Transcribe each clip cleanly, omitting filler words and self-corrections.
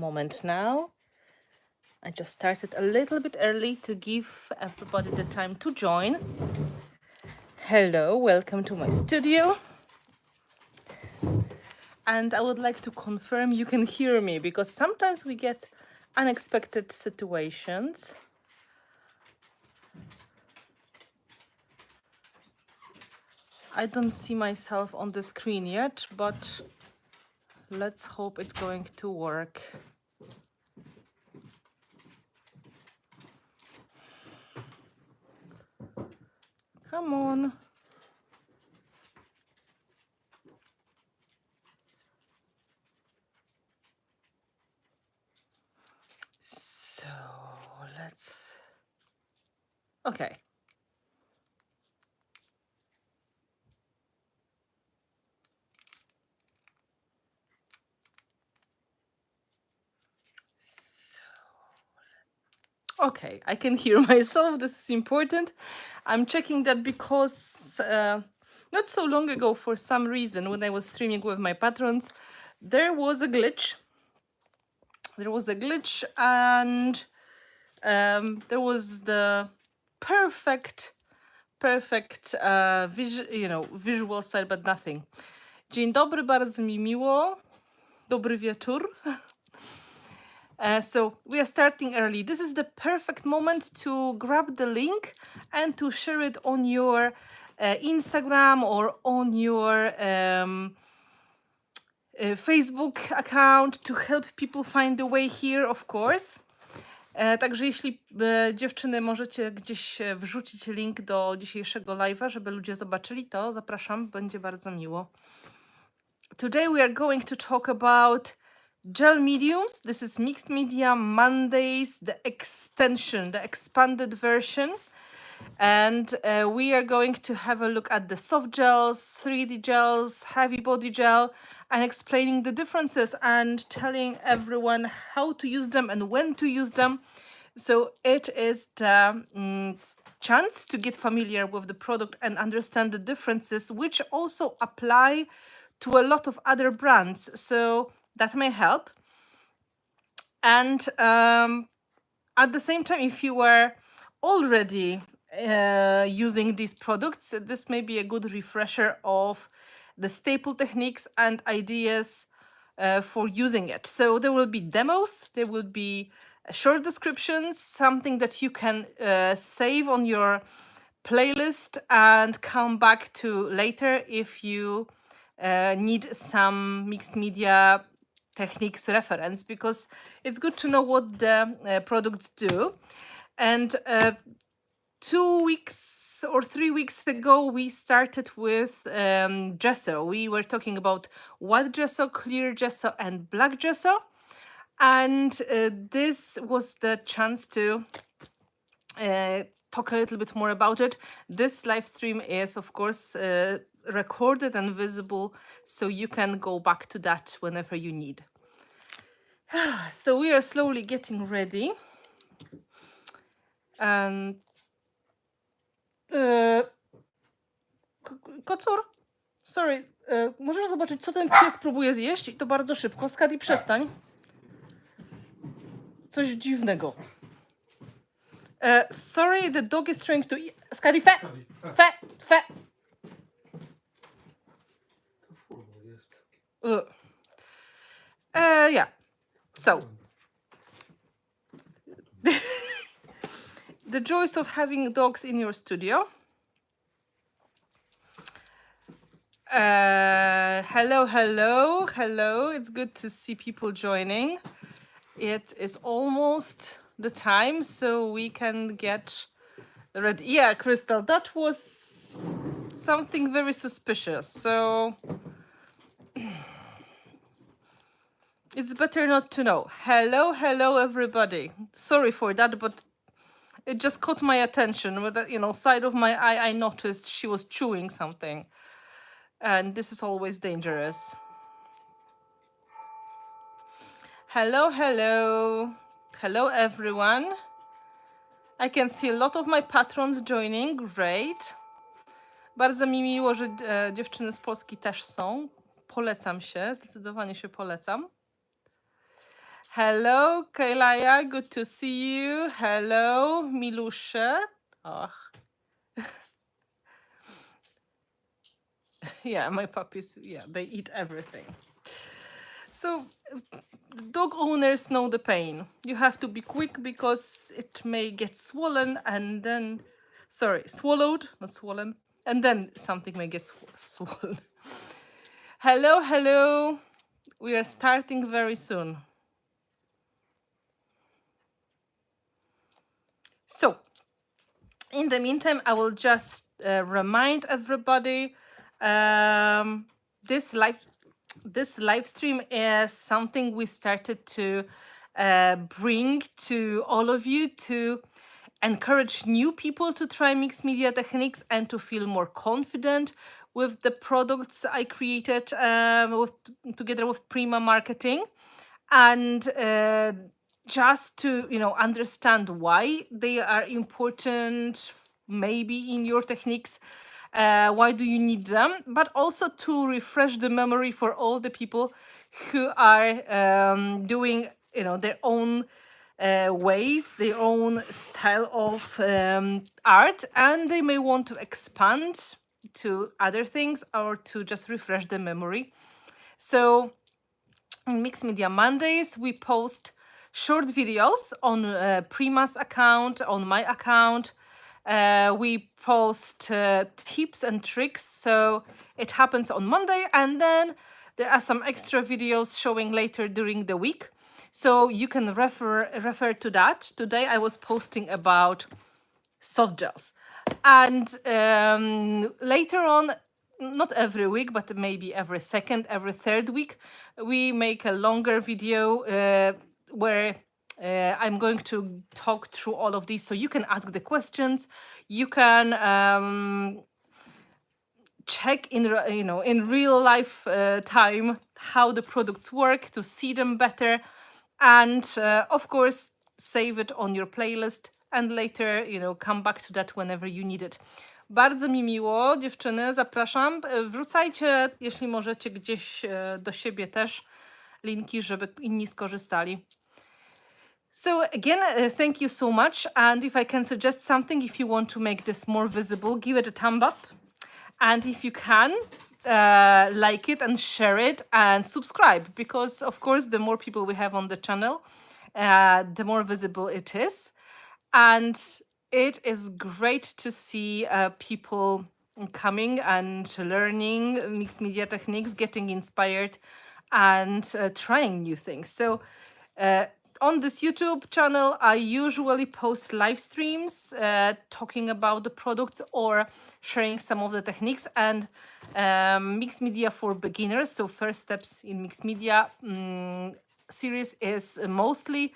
moment now. I just started a little bit early to give everybody the time to join. Hello, welcome to my studio. And I would like to confirm you can hear me, because sometimes we get unexpected situations. I don't see myself on the screen yet, but let's hope it's going to work. Come on. So let's... Okay. Okay, I can hear myself. This is important. I'm checking that because not so long ago, for some reason, when I was streaming with my patrons, there was a glitch. And there was the perfect visual side, but nothing. Dzień dobry, bardzo mi miło. Dobry wieczór. So we are starting early. This is the perfect moment to grab the link and to share it on your Instagram or on your Facebook account to help people find the way here, of course. Także jeśli dziewczyny możecie gdzieś wrzucić link do dzisiejszego live'a, żeby ludzie zobaczyli, to zapraszam, będzie bardzo miło. Today we are going to talk about gel mediums. This is Mixed Media Mondays, the extension, the expanded version. And we are going to have a look at the soft gels, 3D gels, heavy body gel, and explaining the differences and telling everyone how to use them and when to use them. So it is the chance to get familiar with the product and understand the differences, which also apply to a lot of other brands. So that may help. And at the same time, if you were already using these products, this may be a good refresher of the staple techniques and ideas for using it. So there will be demos, there will be short descriptions, something that you can save on your playlist and come back to later if you need some mixed media techniques reference, because it's good to know what the products do. And 2 weeks or 3 weeks ago, we started with gesso. We were talking about white gesso, clear gesso, and black gesso. And this was the chance to talk a little bit more about it. This live stream is, of course, recorded and visible, so you can go back to that whenever you need. So we are slowly getting ready. And Kocur, sorry, możesz zobaczyć, co ten pies próbuje zjeść? I to bardzo szybko. Skadi, przestań. Coś dziwnego. Sorry, the dog is trying to eat. Skadi, fe! Yeah. So, the joys of having dogs in your studio. Hello. It's good to see people joining. It is almost the time, so we can get ready. Yeah, Crystal, that was something very suspicious. So it's better not to know. Hello, everybody. Sorry for that, but it just caught my attention. With the side of my eye, I noticed she was chewing something. And this is always dangerous. Hello, everyone. I can see a lot of my patrons joining. Great. Bardzo mi miło, że dziewczyny z Polski też są. Polecam się, zdecydowanie się polecam. Hello, Kailaya. Good to see you. Hello, Milusha. Oh, yeah, my puppies, yeah, they eat everything. So, dog owners know the pain. You have to be quick because it may get swollen and then, sorry, swallowed, not swollen, and then something may get swollen. Hello, hello. We are starting very soon. So, in the meantime, I will just remind everybody this live stream is something we started to bring to all of you to encourage new people to try mixed media techniques and to feel more confident with the products I created together with Prima Marketing, and just to understand why they are important, maybe in your techniques, why do you need them, but also to refresh the memory for all the people who are doing their own ways, their own style of art, and they may want to expand to other things or to just refresh the memory. So on Mixed Media Mondays, we post short videos on Prima's account, on my account. We post tips and tricks. So it happens on Monday, and then there are some extra videos showing later during the week. So you can refer to that. Today I was posting about soft gels. And later on, not every week, but maybe every second, every third week, we make a longer video where I'm going to talk through all of these. So you can ask the questions, you can check in in real life time how the products work to see them better, and of course save it on your playlist and later come back to that whenever you need it. Bardzo mi miło, dziewczyny, zapraszam. Wrzucajcie, jeśli możecie, gdzieś do siebie też linki, żeby inni skorzystali. So again, thank you so much. And if I can suggest something, if you want to make this more visible, give it a thumb up. And if you can, like it and share it and subscribe, because of course the more people we have on the channel, the more visible it is. And it is great to see people coming and learning mixed media techniques, getting inspired and trying new things. So on this YouTube channel, I usually post live streams talking about the products or sharing some of the techniques, and mixed media for beginners. So first steps in mixed media series is mostly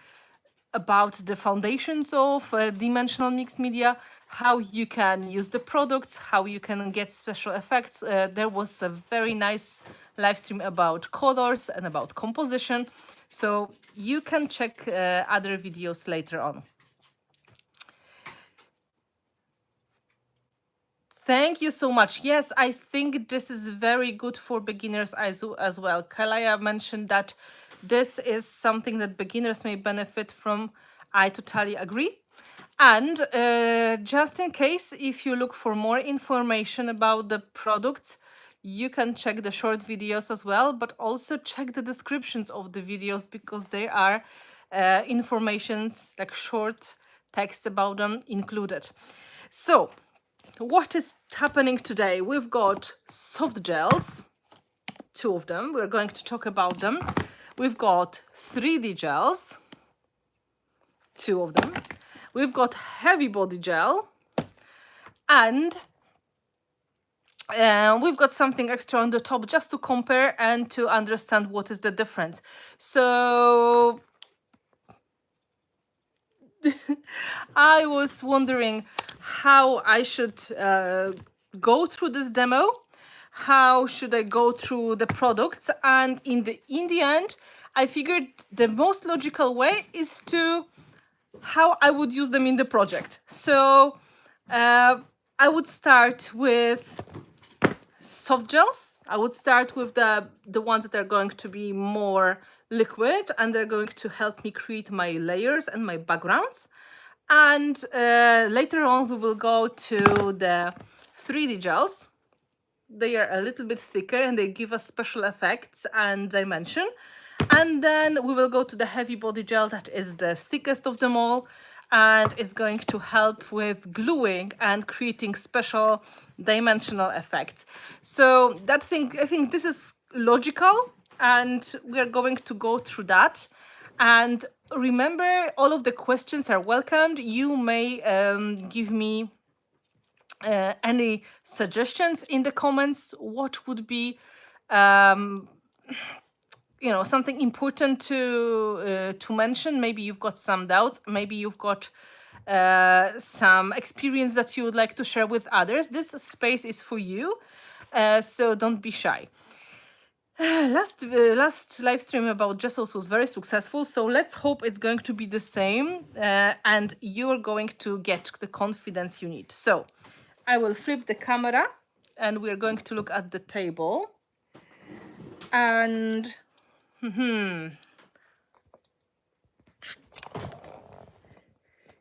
about the foundations of dimensional mixed media, how you can use the products, how you can get special effects. There was a very nice live stream about colors and about composition. So you can check other videos later on. Thank you so much. Yes, I think this is very good for beginners as well. Kalaya mentioned that this is something that beginners may benefit from. I totally agree. And just in case, if you look for more information about the products, you can check the short videos as well, but also check the descriptions of the videos, because there are informations like short text about them included. So what is happening today? We've got soft gels, 2 of them. We're going to talk about them. We've got 3D gels, 2 of them. We've got heavy body gel, and we've got something extra on the top just to compare and to understand what is the difference. So I was wondering how I should go through this demo. How should I go through the products? And in the end, I figured the most logical way is to how I would use them in the project. So I would start with soft gels. I would start with the ones that are going to be more liquid, and they're going to help me create my layers and my backgrounds. And later on, we will go to the 3D gels. They are a little bit thicker and they give us special effects and dimension. And then we will go to the heavy body gel that is the thickest of them all and is going to help with gluing and creating special dimensional effects. So I think this is logical, and we are going to go through that. And remember, all of the questions are welcomed. You may give me any suggestions in the comments. What would be something important to mention? Maybe you've got some doubts, maybe you've got some experience that you would like to share with others. This space is for you, so don't be shy. Last live stream about gesso was very successful, so let's hope it's going to be the same, and you're going to get the confidence you need. So I will flip the camera and we're going to look at the table. And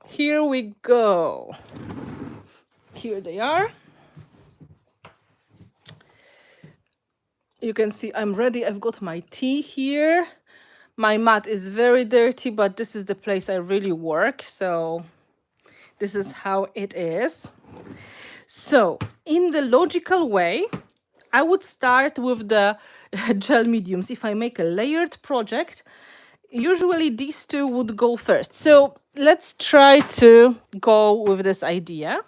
here we go. Here they are. You can see I'm ready. I've got my tea here. My mat is very dirty, but this is the place I really work. So this is how it is. So in the logical way, I would start with the gel mediums. If I make a layered project, usually these two would go first. So let's try to go with this idea.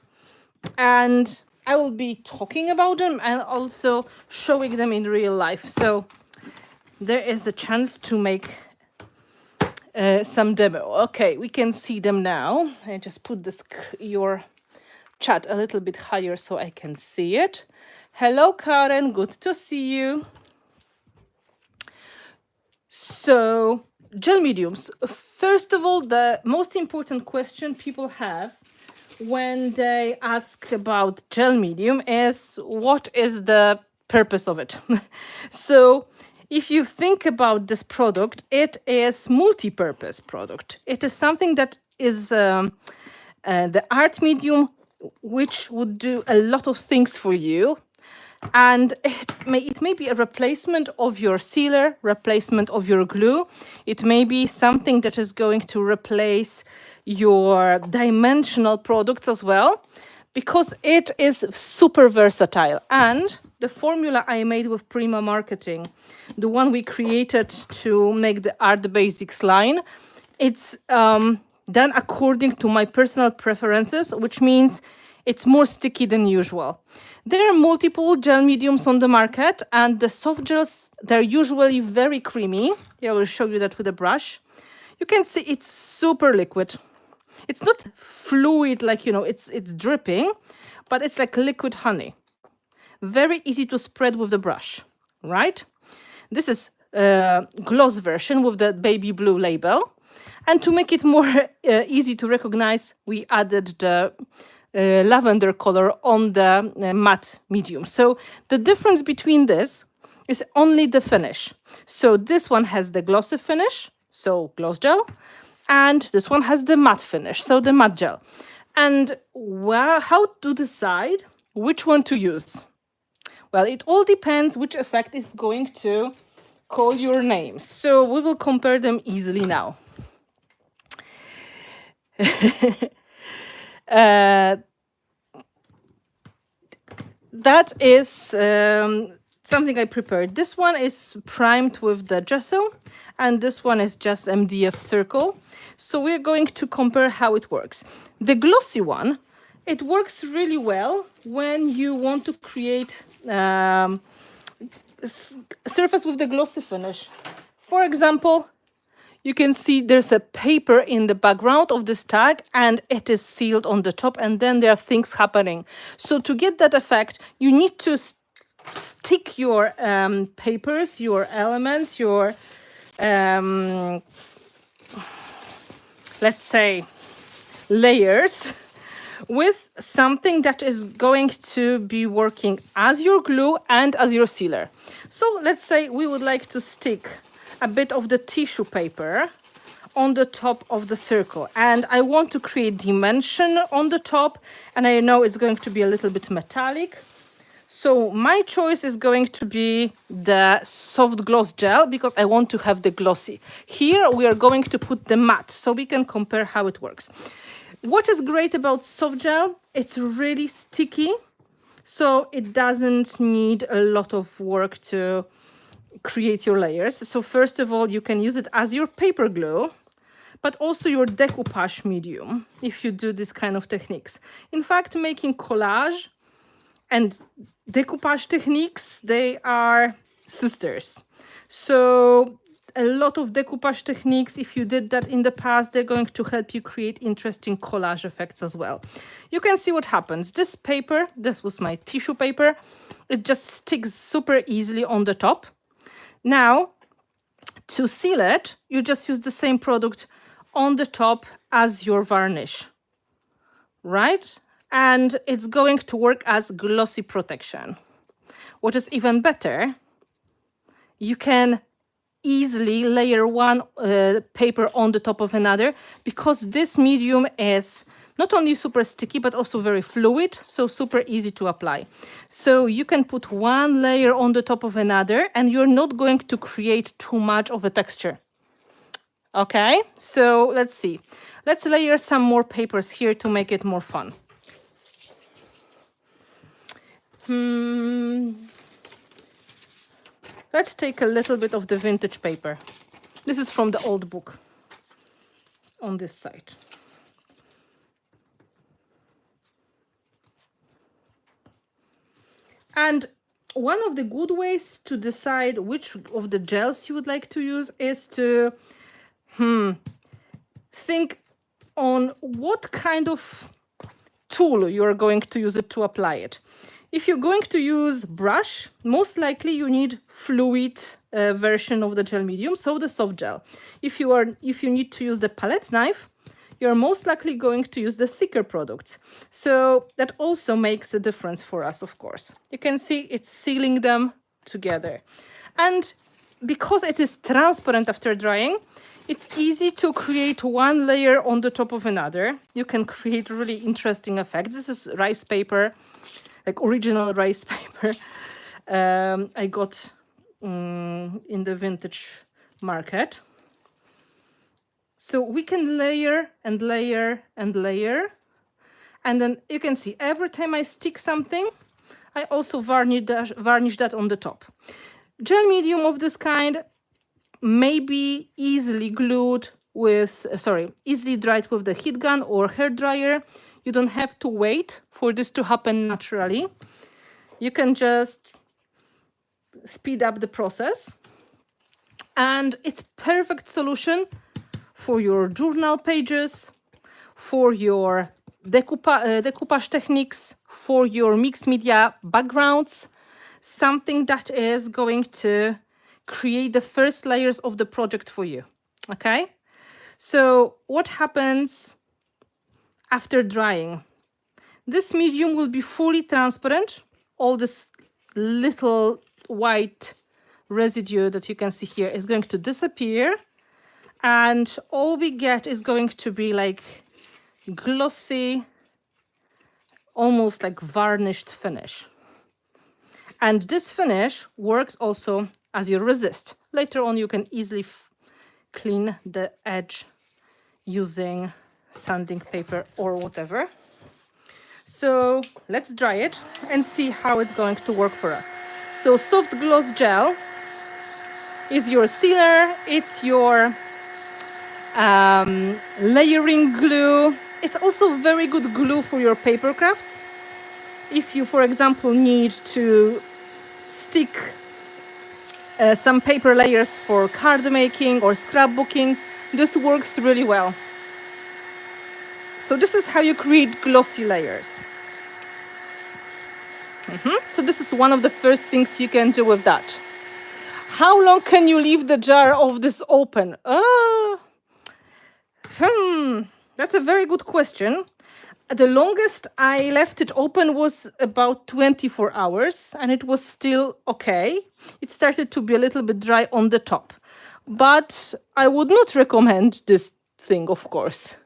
And I will be talking about them and also showing them in real life. So there is a chance to make some demo. Okay, we can see them now. I just put your chat a little bit higher so I can see it. Hello, Karen. Good to see you. So, gel mediums. First of all, the most important question people have when they ask about gel medium is, what is the purpose of it? So if you think about this product, it is multi-purpose product. It is something that is the art medium, which would do a lot of things for you. And it may be a replacement of your sealer, replacement of your glue. It may be something that is going to replace your dimensional products as well, because it is super versatile. And the formula I made with Prima Marketing, the one we created to make the Art Basics line, it's done according to my personal preferences, which means it's more sticky than usual. There are multiple gel mediums on the market, and the soft gels, they're usually very creamy. Yeah, I will show you that with a brush. You can see it's super liquid. It's not fluid, like, it's dripping, but it's like liquid honey. Very easy to spread with the brush, right? This is a gloss version with the baby blue label. And to make it more easy to recognize, we added the lavender color on the matte medium. So the difference between this is only the finish. So this one has the glossy finish, so gloss gel, and this one has the matte finish, so the matte gel. And how to decide which one to use? Well, it all depends which effect is going to call your name. So we will compare them easily now. That is something I prepared. This one is primed with the gesso, and this one is just MDF circle. So we're going to compare how it works. The glossy one, it works really well when you want to create surface with the glossy finish. For example, you can see there's a paper in the background of this tag, and it is sealed on the top, and then there are things happening. So to get that effect, you need to stick your papers, your elements, your, let's say, layers with something that is going to be working as your glue and as your sealer. So let's say we would like to stick a bit of the tissue paper on the top of the circle. And I want to create dimension on the top, and I know it's going to be a little bit metallic. So my choice is going to be the soft gloss gel because I want to have the glossy. Here we are going to put the matte so we can compare how it works. What is great about soft gel? It's really sticky, so it doesn't need a lot of work to create your layers. So first of all, you can use it as your paper glue, but also your decoupage medium if you do this kind of techniques. In fact, making collage and decoupage techniques, they are sisters. So a lot of decoupage techniques, if you did that in the past, they're going to help you create interesting collage effects as well. You can see what happens. This paper, this was my tissue paper, it just sticks super easily on the top. Now, to seal it, you just use the same product on the top as your varnish, right? And it's going to work as glossy protection. What is even better, you can easily layer one paper on the top of another because this medium is not only super sticky, but also very fluid, so super easy to apply. So you can put one layer on the top of another and you're not going to create too much of a texture. Okay, so let's see. Let's layer some more papers here to make it more fun. Let's take a little bit of the vintage paper. This is from the old book on this side. And one of the good ways to decide which of the gels you would like to use is to think on what kind of tool you're going to use it to apply it. If you're going to use brush, most likely you need fluid version of the gel medium, so the soft gel. If you need to use the palette knife, you're most likely going to use the thicker products. So that also makes a difference for us, of course. You can see it's sealing them together. And because it is transparent after drying, it's easy to create one layer on the top of another. You can create really interesting effects. This is rice paper, like original rice paper. I got in the vintage market. So we can layer and layer and layer. And then you can see every time I stick something, I also varnish that on the top. Gel medium of this kind may be easily glued with, easily dried with the heat gun or hair dryer. You don't have to wait for this to happen naturally. You can just speed up the process. And it's perfect solution for your journal pages, for your decoupage techniques, for your mixed media backgrounds, something that is going to create the first layers of the project for you, okay? So what happens after drying? This medium will be fully transparent. All this little white residue that you can see here is going to disappear. And all we get is going to be like glossy, almost like varnished finish. And this finish works also as your resist. Later on, you can easily clean the edge using sanding paper or whatever. So let's dry it and see how it's going to work for us. So soft gloss gel is your sealer. It's your layering glue. It's also very good glue for your paper crafts. If you, for example, need to stick some paper layers for card making or scrapbooking, this works really well. So this is how you create glossy layers. So this is one of the first things you can do with that. How long can you leave the jar of this open? That's a very good question. The longest I left it open was about 24 hours and it was still okay. It started to be a little bit dry on the top. but I would not recommend this thing, of course.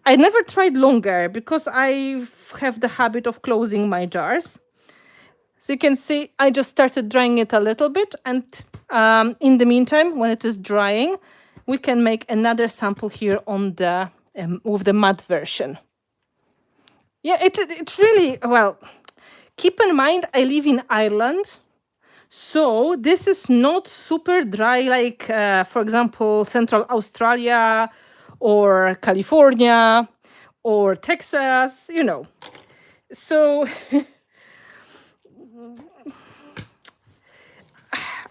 I never tried longer because I have the habit of closing my jars. So you can see I just started drying it a little bit, and in the meantime, when it is drying, we can make another sample here on the with the matte version. Yeah, it really, well, keep in mind I live in Ireland, so this is not super dry like, for example, Central Australia or California or Texas, you know. So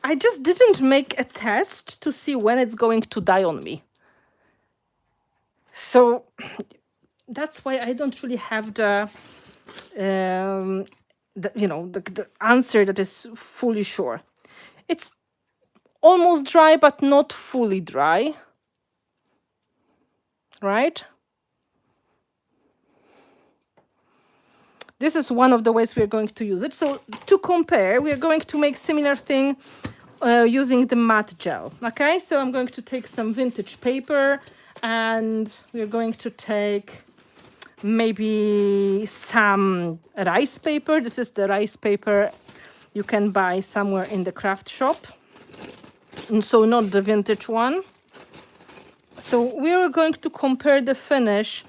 I just didn't make a test to see when it's going to die on me. So that's why I don't really have the answer that is fully sure. It's almost dry, but not fully dry, right? This is one of the ways we're going to use it. So to compare, we're going to make similar thing using the matte gel. Okay, so I'm going to take some vintage paper, and we're going to take maybe some rice paper. This is the rice paper you can buy somewhere in the craft shop, and so not the vintage one. So we're going to compare the finish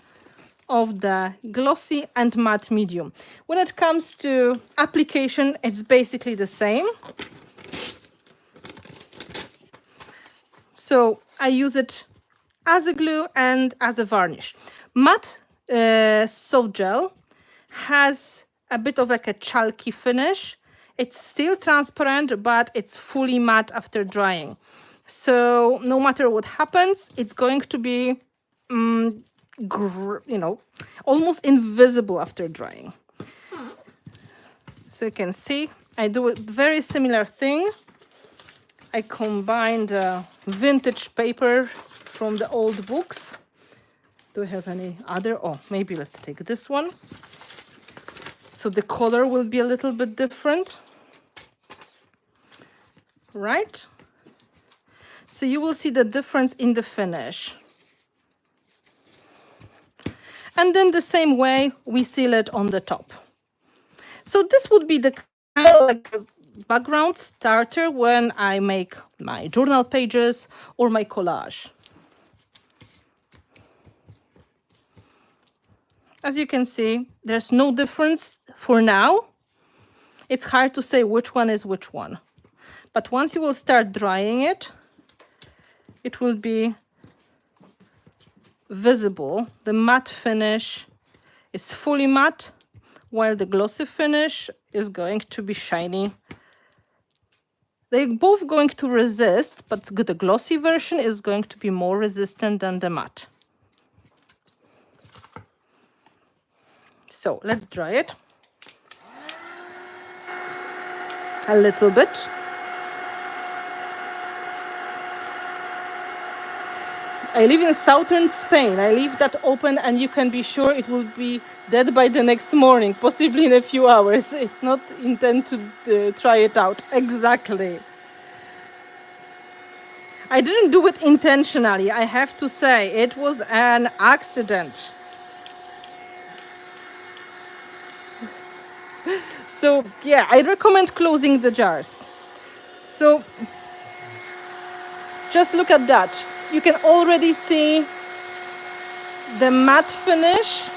of the glossy and matte medium. When it comes to application, it's basically the same. So I use it as a glue and as a varnish. Matte soft gel has a bit of like a chalky finish. It's still transparent, but it's fully matte after drying. So no matter what happens, it's going to be, almost invisible after drying. So you can see I do a very similar thing. I combined vintage paper from the old books. Do I have any other? Oh, maybe let's take this one. So the color will be a little bit different, right? So you will see the difference in the finish. And then the same way we seal it on the top. So this would be the kind of like background starter when I make my journal pages or my collage. As you can see, there's no difference for now. It's hard to say which one is which one. But once you will start drying it, it will be visible. The matte finish is fully matte, while the glossy finish is going to be shiny. They're both going to resist, but the glossy version is going to be more resistant than the matte. So let's dry it a little bit. I live in southern Spain. I leave that open, and you can be sure it will be dead by the next morning, possibly in a few hours. It's not intent to try it out. Exactly. I didn't do it intentionally, I have to say. It was an accident. So yeah, I recommend closing the jars. So just look at that. You can already see the matte finish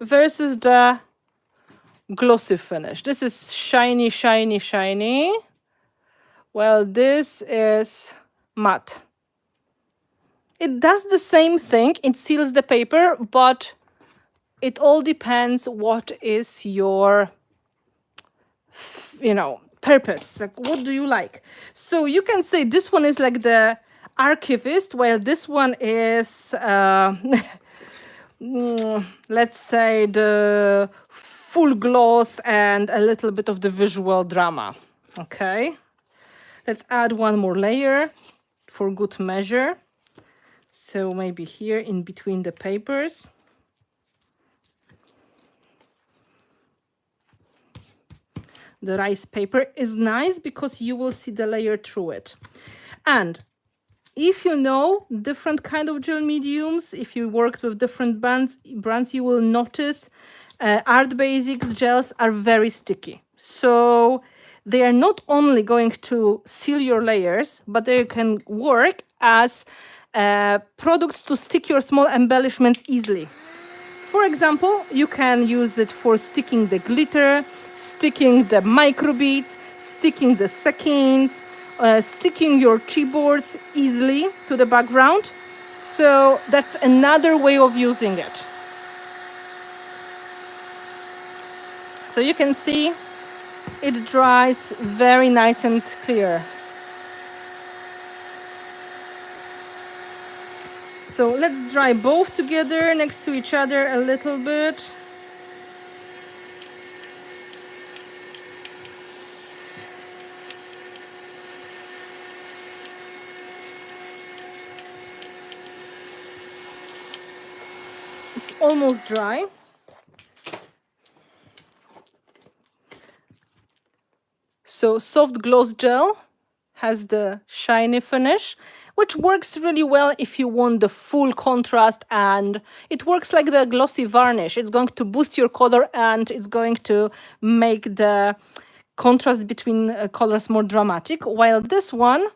versus the glossy finish. This is shiny, shiny, shiny. Well, this is matte. It does the same thing. It seals the paper, but it all depends what is your, purpose. Like, what do you like? So you can say this one is like the archivist, while this one is, let's say, the full gloss and a little bit of the visual drama. Okay, let's add one more layer for good measure. So maybe here in between the papers. the rice paper, is nice because you will see the layer through it. And if you know different kind of gel mediums, if you worked with different brands, you will notice Art Basics gels are very sticky. So they are not only going to seal your layers, but they can work as products to stick your small embellishments easily. For example, you can use it for sticking the glitter, sticking the microbeads, sticking the seconds, sticking your chipboards easily to the background. So that's another way of using it. So you can see it dries very nice and clear. So let's dry both together next to each other a little bit. It's almost dry. So soft gloss gel has the shiny finish, which works really well if you want the full contrast, and it works like the glossy varnish. It's going to boost your color and it's going to make the contrast between colors more dramatic, while this one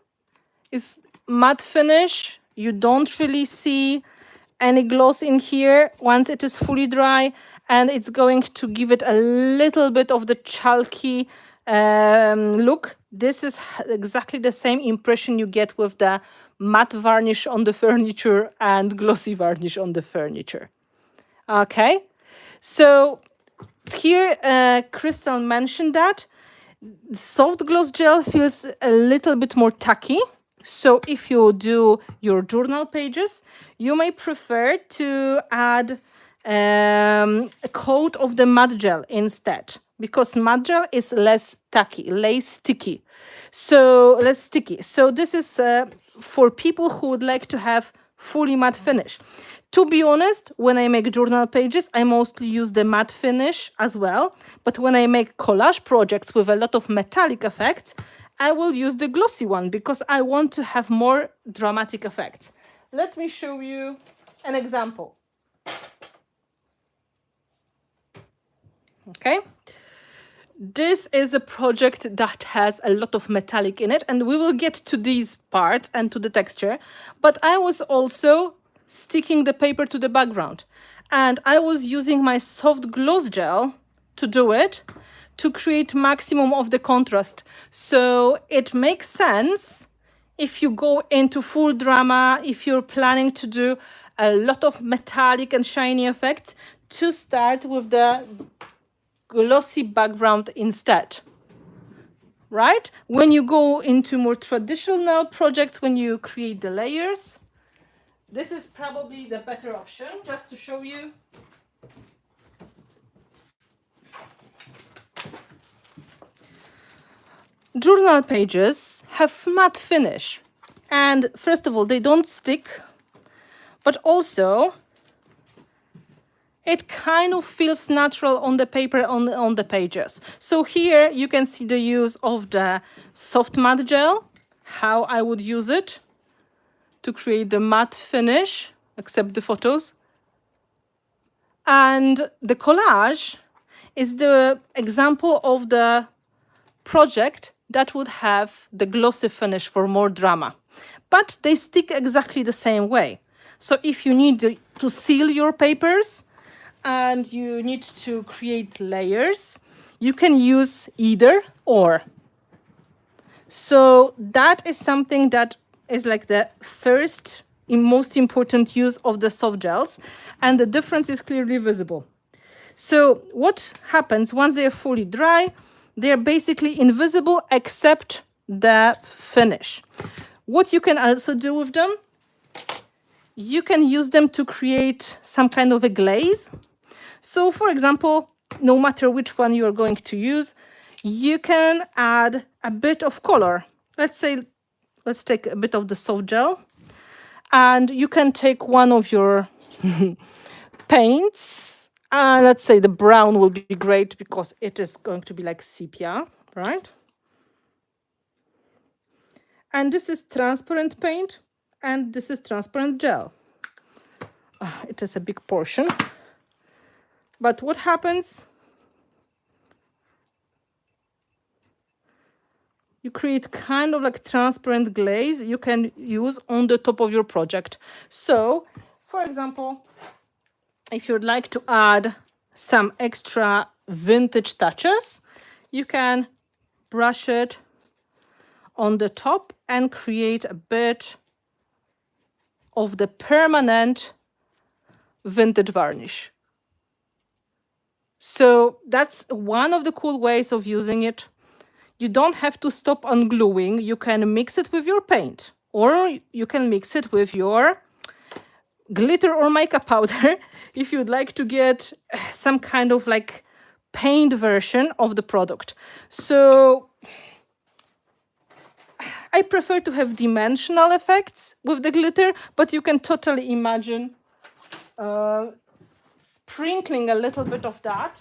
is matte finish. You don't really see any gloss in here once it is fully dry, and it's going to give it a little bit of the chalky look. This is exactly the same impression you get with the matte varnish on the furniture and glossy varnish on the furniture. Okay, so here Crystal mentioned that soft gloss gel feels a little bit more tacky. So if you do your journal pages, you may prefer to add a coat of the matte gel instead, because matte gel is less tacky, less sticky. So less sticky. So this is for people who would like to have fully matte finish. To be honest, when I make journal pages, I mostly use the matte finish as well. But when I make collage projects with a lot of metallic effects, I will use the glossy one because I want to have more dramatic effects. Let me show you an example. Okay. This is the project that has a lot of metallic in it, and we will get to these parts and to the texture. But I was also sticking the paper to the background, and I was using my soft gloss gel to do it, to create maximum of the contrast. So it makes sense if you go into full drama, if you're planning to do a lot of metallic and shiny effects, to start with the glossy background instead, right? When you go into more traditional projects, when you create the layers, this is probably the better option. Just to show you. Journal pages have matte finish, and first of all, they don't stick, but also it kind of feels natural on the paper, on the pages. So here you can see the use of the soft matte gel, how I would use it to create the matte finish, accept the photos. And the collage is the example of the project that would have the glossy finish for more drama. But they stick exactly the same way. So if you need to seal your papers and you need to create layers, you can use either or. So that is something that is like the first most important use of the soft gels, and the difference is clearly visible. So what happens once they are fully dry? They're basically invisible except the finish. What you can also do with them, you can use them to create some kind of a glaze. So for example, no matter which one you're going to use, you can add a bit of color. Let's take a bit of the soft gel, and you can take one of your paints Let's say the brown will be great because it is going to be like sepia, right? And this is transparent paint, and this is transparent gel. It is a big portion. But what happens? You create kind of like transparent glaze you can use on the top of your project. So, for example, if you'd like to add some extra vintage touches, you can brush it on the top and create a bit of the permanent vintage varnish. So that's one of the cool ways of using it. You don't have to stop on gluing. You can mix it with your paint, or you can mix it with your glitter or makeup powder if you'd like to get some kind of like paint version of the product. So I prefer to have dimensional effects with the glitter, but you can totally imagine sprinkling a little bit of that.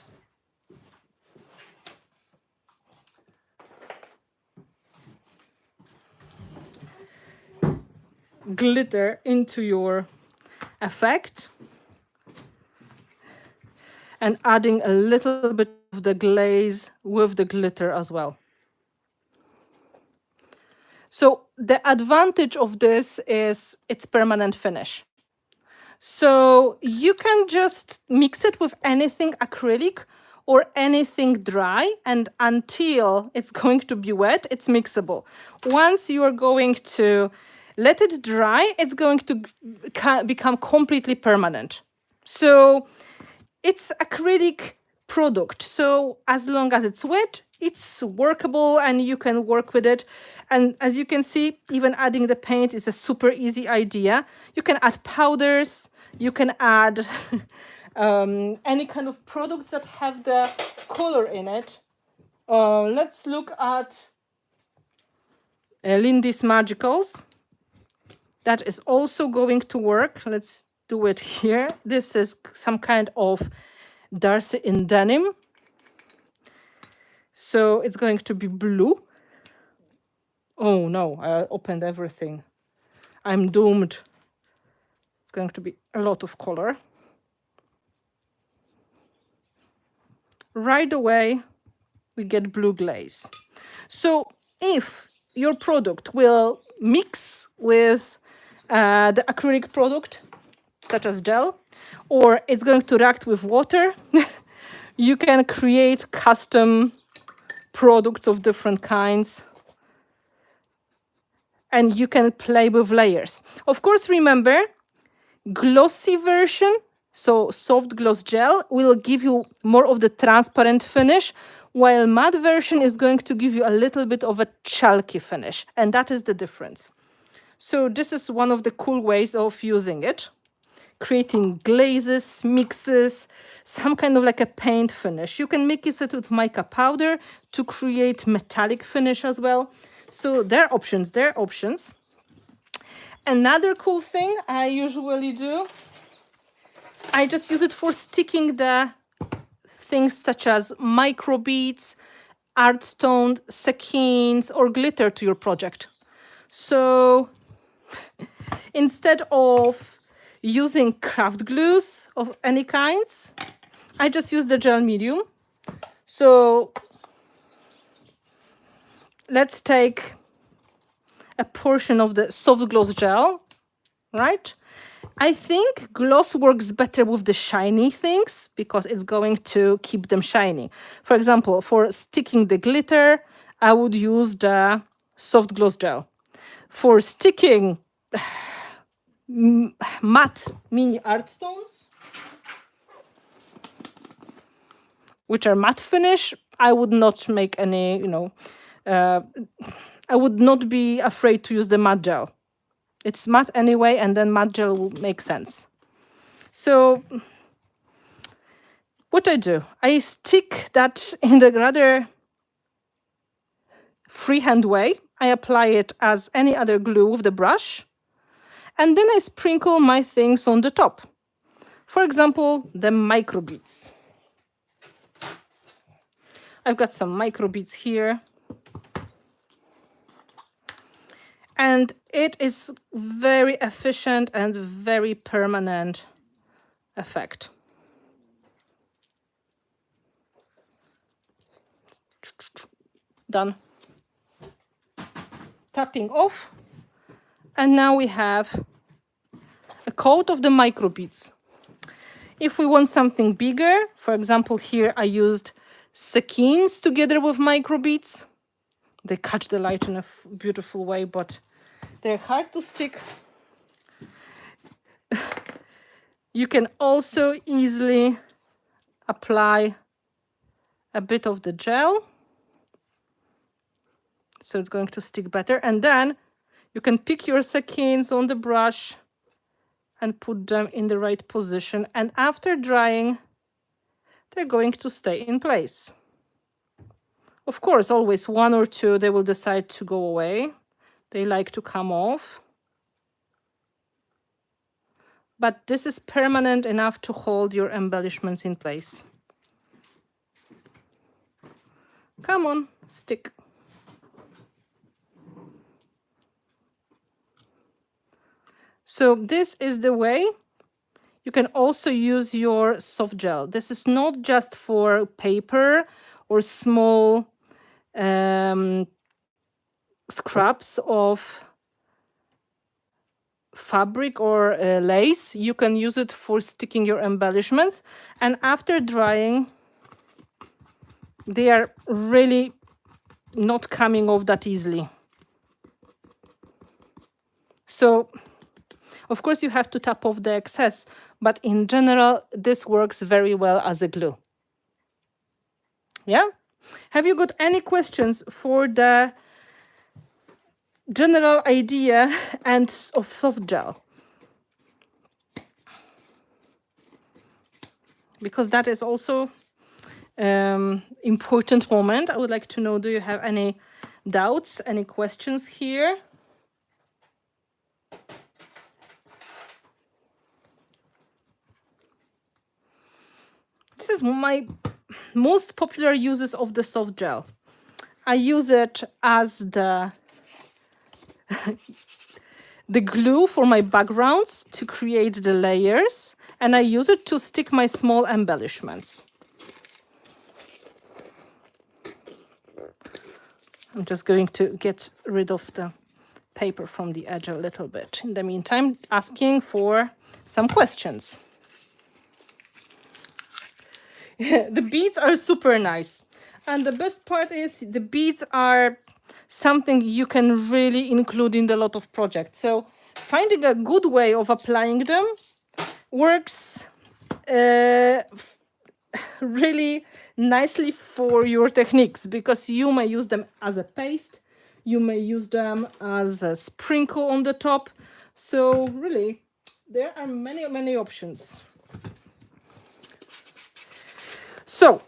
Glitter into your effect and adding a little bit of the glaze with the glitter as well. So the advantage of this is it's permanent finish. So you can just mix it with anything acrylic or anything dry, and until it's going to be wet, it's mixable. Once you are going to let it dry, it's going to become completely permanent. So it's acrylic product. So as long as it's wet, it's workable and you can work with it. And as you can see, even adding the paint is a super easy idea. You can add powders, you can add any kind of products that have the color in it. Let's look at Lindy's Magicals. That is also going to work. Let's do it here. This is some kind of Darcy in denim. So it's going to be blue. Oh no, I opened everything. I'm doomed. It's going to be a lot of color. Right away, we get blue glaze. So if your product will mix with the acrylic product, such as gel, or it's going to react with water, you can create custom products of different kinds. And you can play with layers. Of course, remember, glossy version, so soft gloss gel, will give you more of the transparent finish, while matte version is going to give you a little bit of a chalky finish. And that is the difference. So this is one of the cool ways of using it. Creating glazes, mixes, some kind of like a paint finish. You can mix it with mica powder to create metallic finish as well. So there are options, there are options. Another cool thing I usually do, I just use it for sticking the things such as micro beads, art stone, sequins, or glitter to your project. So instead of using craft glues of any kinds, I just use the gel medium. So let's take a portion of the soft gloss gel, right? I think gloss works better with the shiny things because it's going to keep them shiny. For example, for sticking the glitter, I would use the soft gloss gel. For sticking matte mini art stones, which are matte finish, I would not make any, I would not be afraid to use the matte gel. It's matte anyway, and then matte gel will make sense. So what I do, I stick that in the rather freehand way. I apply it as any other glue with the brush, and then I sprinkle my things on the top. For example, the microbeads. I've got some microbeads here. And it is very efficient and very permanent effect. Done. Tapping off. And now we have a coat of the microbeads. If we want something bigger, for example, here I used skeins together with microbeads. They catch the light in a beautiful way, but they're hard to stick. You can also easily apply a bit of the gel, so it's going to stick better. And then you can pick your skeins on the brush and put them in the right position. And after drying, they're going to stay in place. Of course, always one or two, they will decide to go away. They like to come off. But this is permanent enough to hold your embellishments in place. Come on, stick. So this is the way. You can also use your soft gel. This is not just for paper or small scraps of fabric or lace. You can use it for sticking your embellishments. And after drying, they are really not coming off that easily. So, of course, you have to tap off the excess, but in general, this works very well as a glue. Yeah? Have you got any questions for the general idea and of soft gel? Because that is also important moment. I would like to know, do you have any doubts, any questions here? This is my most popular uses of the soft gel. I use it as the glue for my backgrounds to create the layers, and I use it to stick my small embellishments. I'm just going to get rid of the paper from the edge a little bit. In the meantime, asking for some questions. The beads are super nice. And the best part is the beads are something you can really include in a lot of projects. So finding a good way of applying them works really nicely for your techniques, because you may use them as a paste, you may use them as a sprinkle on the top. So really, there are many options. So,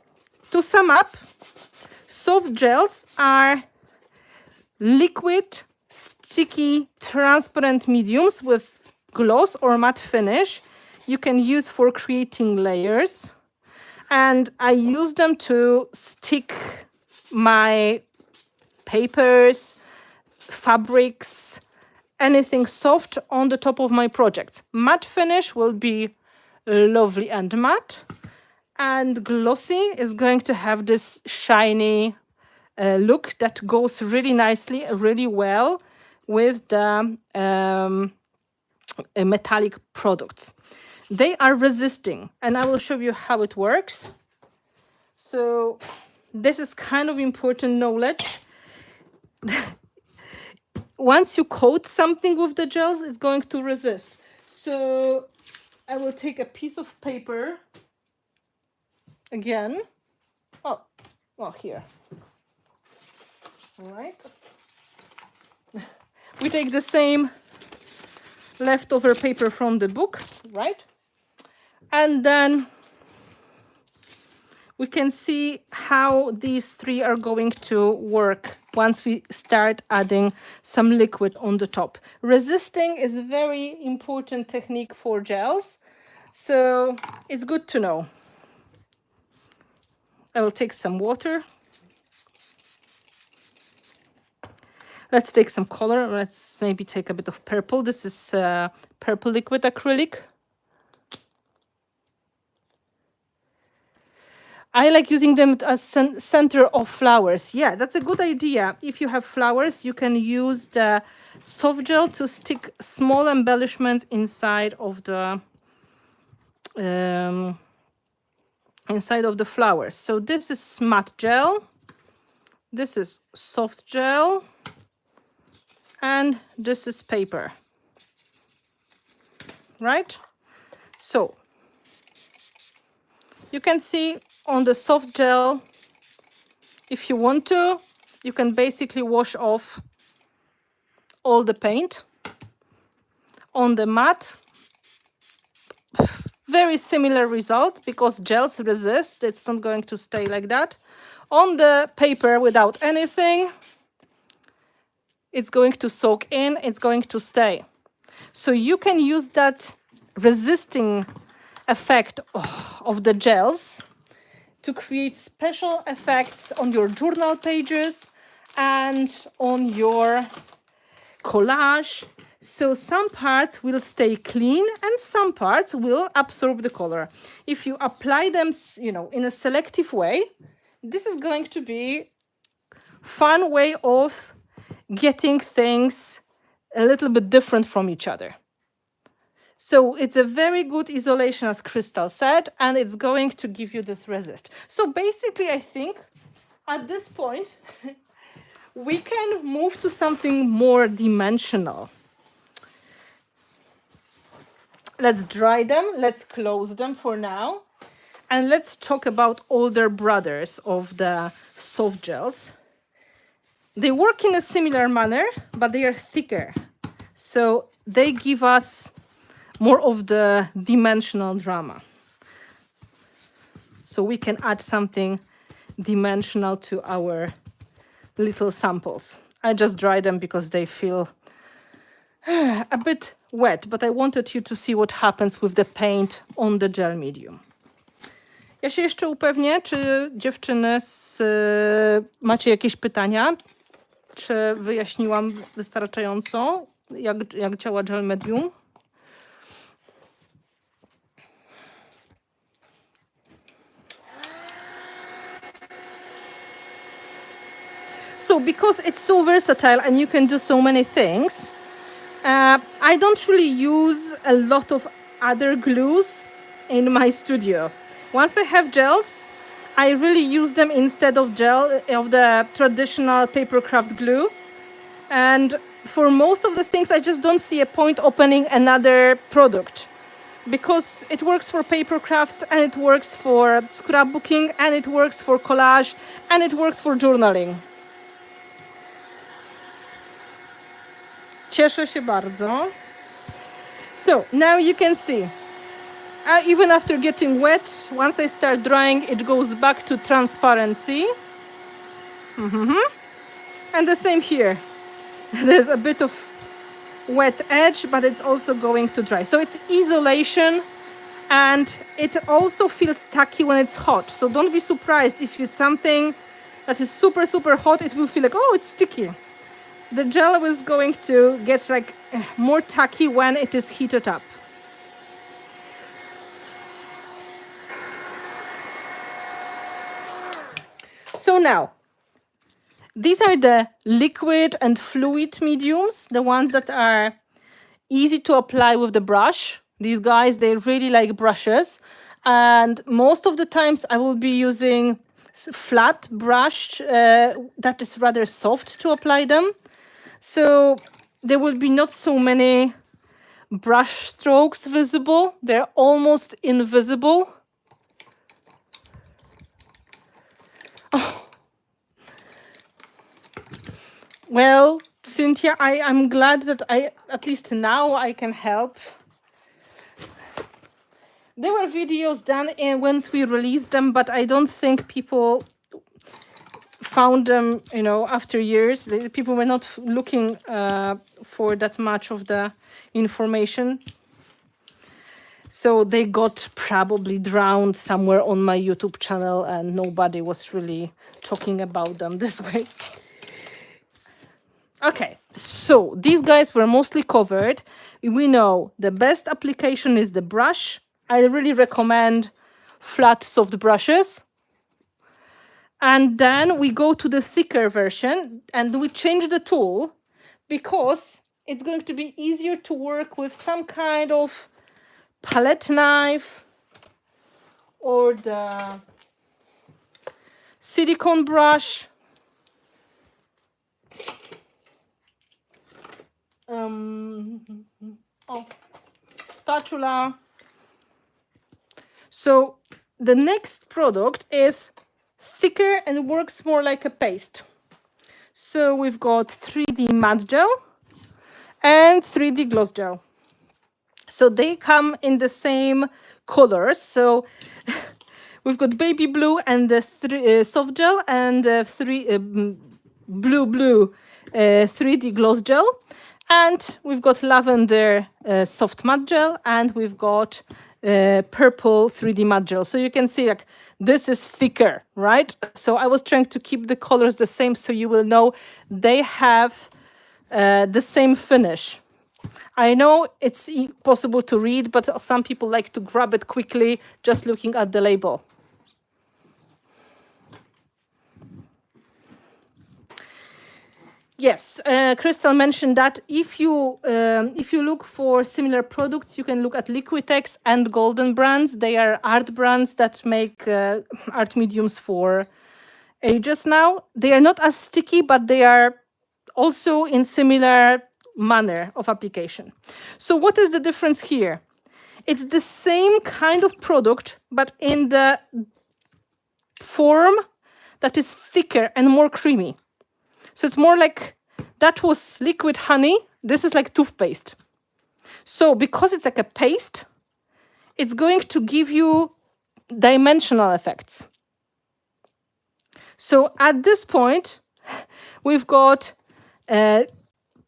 to sum up, soft gels are liquid, sticky, transparent mediums with gloss or matte finish you can use for creating layers. And I use them to stick my papers, fabrics, anything soft on the top of my projects. Matte finish will be lovely and matte. And glossy is going to have this shiny look that goes really nicely, really well with the metallic products. They are resisting, and I will show you how it works. So this is kind of important knowledge. Once you coat something with the gels, it's going to resist. So I will take a piece of paper again. Oh, here. All right. We take the same leftover paper from the book, right? And then we can see how these three are going to work once we start adding some liquid on the top. Resisting is a very important technique for gels. So it's good to know. I will take some water. Let's take some color. Let's maybe take a bit of purple. This is purple liquid acrylic. I like using them as center of flowers. Yeah, that's a good idea. If you have flowers, you can use the soft gel to stick small embellishments inside of the flowers. So this is matte gel. This is soft gel. And this is paper. Right? So you can see on the soft gel, if you want to, you can basically wash off all the paint. On the matte, very similar result because gels resist. It's not going to stay like that. On the paper without anything, it's going to soak in, it's going to stay. So you can use that resisting effect of the gels to create special effects on your journal pages and on your collage. So some parts will stay clean and some parts will absorb the color. If you apply them, in a selective way, this is going to be fun way of getting things a little bit different from each other. So it's a very good isolation, as Crystal said, and it's going to give you this resist. So basically, I think at this point, we can move to something more dimensional. Let's dry them, let's close them for now, and let's talk about older brothers of the soft gels. They work in a similar manner, but they are thicker. So they give us more of the dimensional drama. So we can add something dimensional to our little samples. I just dry them because they feel a bit wet, but I wanted you to see what happens with the paint on the gel medium. Ja się jeszcze upewnię, czy dziewczyny macie jakieś pytania? Czy wyjaśniłam wystarczająco, jak działa gel medium? So because it's so versatile and you can do so many things, I don't really use a lot of other glues in my studio. Once I have gels, I really use them instead of the traditional paper craft glue. And for most of the things, I just don't see a point opening another product because it works for paper crafts and it works for scrapbooking and it works for collage and it works for journaling. Cieszę się bardzo. So now you can see, even after getting wet, once I start drying, it goes back to transparency. And the same here. There's a bit of wet edge, but it's also going to dry. So it's isolation, and it also feels tacky when it's hot. So don't be surprised if it's something that is super, super hot, it will feel like, oh, it's sticky. The gel is going to get like more tacky when it is heated up. So now, these are the liquid and fluid mediums, the ones that are easy to apply with the brush. These guys, they really like brushes. And most of the times I will be using flat brush that is rather soft to apply them. So there will be not so many brush strokes visible. They're almost invisible. Oh. Well, Cynthia, I'm glad that at least now I can help. There were videos done once we released them, but I don't think people found them, after years. People were not looking for that much of the information. So they got probably drowned somewhere on my YouTube channel and nobody was really talking about them this way. Okay, so these guys were mostly covered. We know the best application is the brush. I really recommend flat, soft brushes. And then we go to the thicker version and we change the tool because it's going to be easier to work with some kind of palette knife or the silicone brush. Spatula. So the next product is thicker and works more like a paste. So we've got 3D matte gel and 3D gloss gel. So they come in the same colors. So we've got baby blue and the soft gel and blue 3D gloss gel. And we've got lavender soft matte gel and we've got purple 3D matte gel. So you can see like this is thicker, right? So I was trying to keep the colors the same so you will know they have the same finish. I know it's possible to read, but some people like to grab it quickly just looking at the label. Yes, Crystal mentioned that if you look for similar products, you can look at Liquitex and Golden brands. They are art brands that make art mediums for ages now. They are not as sticky, but they are also in similar manner of application. So what is the difference here? It's the same kind of product, but in the form that is thicker and more creamy. So it's more like that was liquid honey. This is like toothpaste. So because it's like a paste, it's going to give you dimensional effects. So at this point, we've got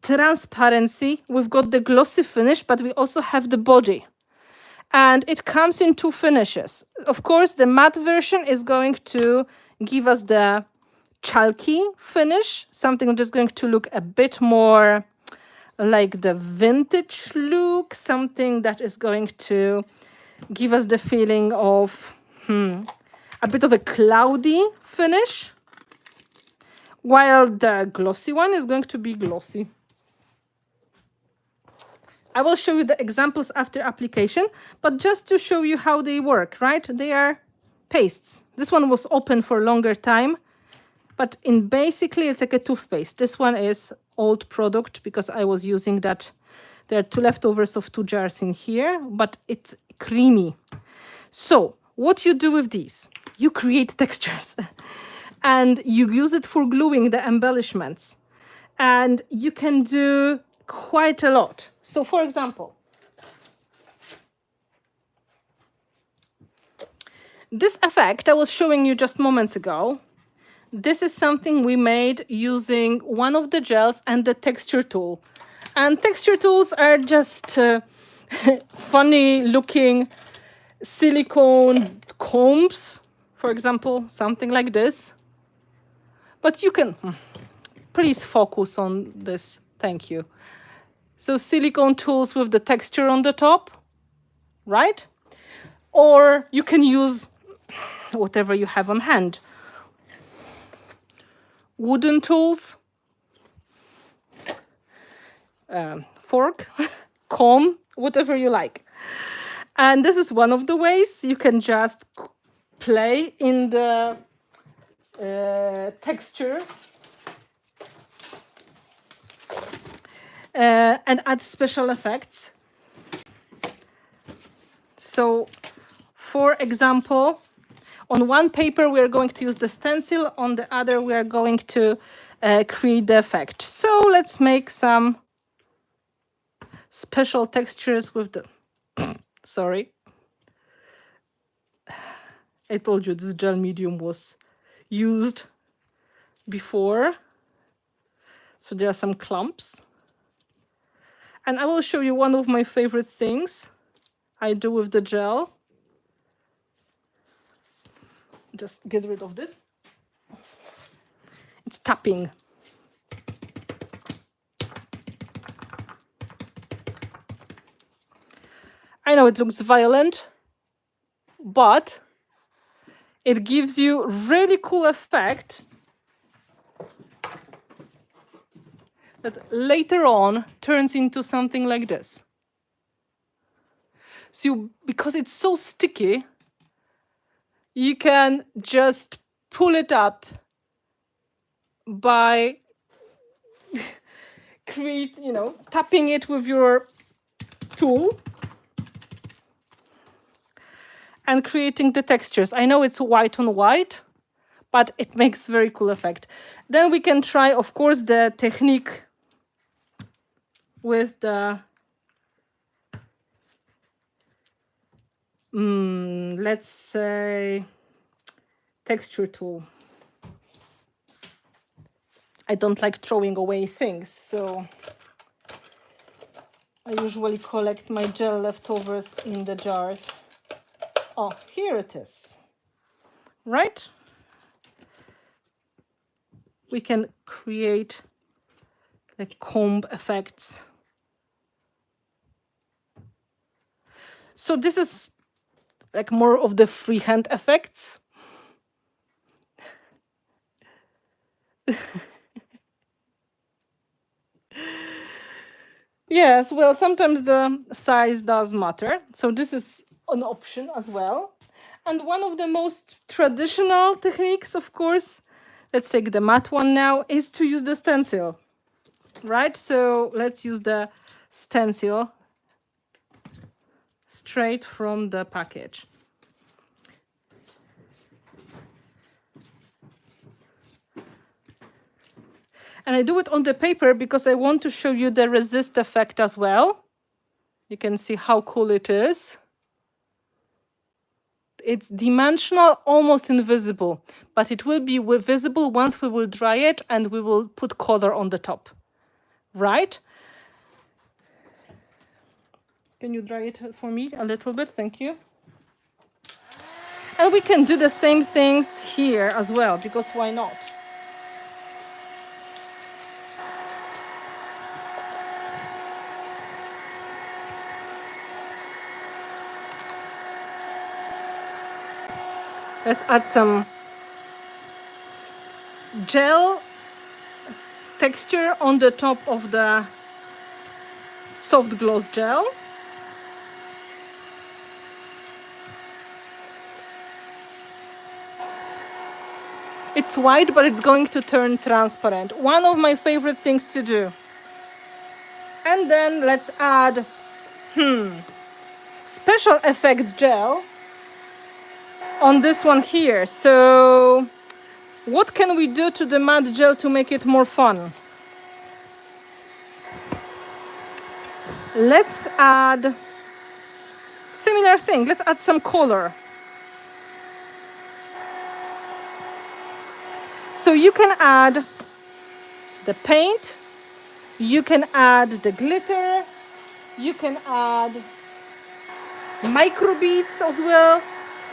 transparency, we've got the glossy finish, but we also have the body. And it comes in two finishes. Of course, the matte version is going to give us the chalky finish, something that is going to look a bit more like the vintage look, something that is going to give us the feeling of a bit of a cloudy finish, while the glossy one is going to be glossy. I will show you the examples after application, but just to show you how they work, right? They are pastes. This one was open for a longer time, but basically it's like a toothpaste. This one is old product because I was using that. There are two leftovers of 2 jars in here, but it's creamy. So what you do with these, you create textures and you use it for gluing the embellishments. And you can do quite a lot. So for example, this effect I was showing you just moments ago, this is something we made using one of the gels and the texture tool. And texture tools are just funny looking silicone combs, for example, something like this. But you can, please focus on this, thank you. So silicone tools with the texture on the top, right? Or you can use whatever you have on hand. Wooden tools, fork, comb, whatever you like. And this is one of the ways you can just play in the texture and add special effects. So, for example, on one paper we are going to use the stencil, on the other we are going to create the effect. So let's make some special textures with the sorry, I told you this gel medium was used before, so there are some clumps. And I will show you one of my favorite things. I do with the gel. Just get rid of this. It's tapping. I know it looks violent, but it gives you really cool effect that later on turns into something like this. So because it's so sticky, you can just pull it up by tapping it with your tool and creating the textures. I know it's white on white, but it makes very cool effect. Then we can try, of course, the technique with the let's say texture tool. I don't like throwing away things, so I usually collect my gel leftovers in the jars. Oh, here it is. Right? We can create like comb effects. So this is like more of the freehand effects. Yes, well, sometimes the size does matter. So this is an option as well. And one of the most traditional techniques, of course, let's take the matte one now, is to use the stencil, right? So let's use the stencil straight from the package. And I do it on the paper because I want to show you the resist effect as well. You can see how cool it is. It's dimensional, almost invisible, but it will be visible once we will dry it and we will put color on the top, right? Can you dry it for me a little bit? Thank you. And we can do the same things here as well, because why not? Let's add some gel texture on the top of the soft gloss gel. It's white, but it's going to turn transparent. One of my favorite things to do. And then let's add special effect gel on this one here. So what can we do to the matte gel to make it more fun? Let's add similar thing. Let's add some color. So you can add the paint, you can add the glitter, you can add micro beads as well,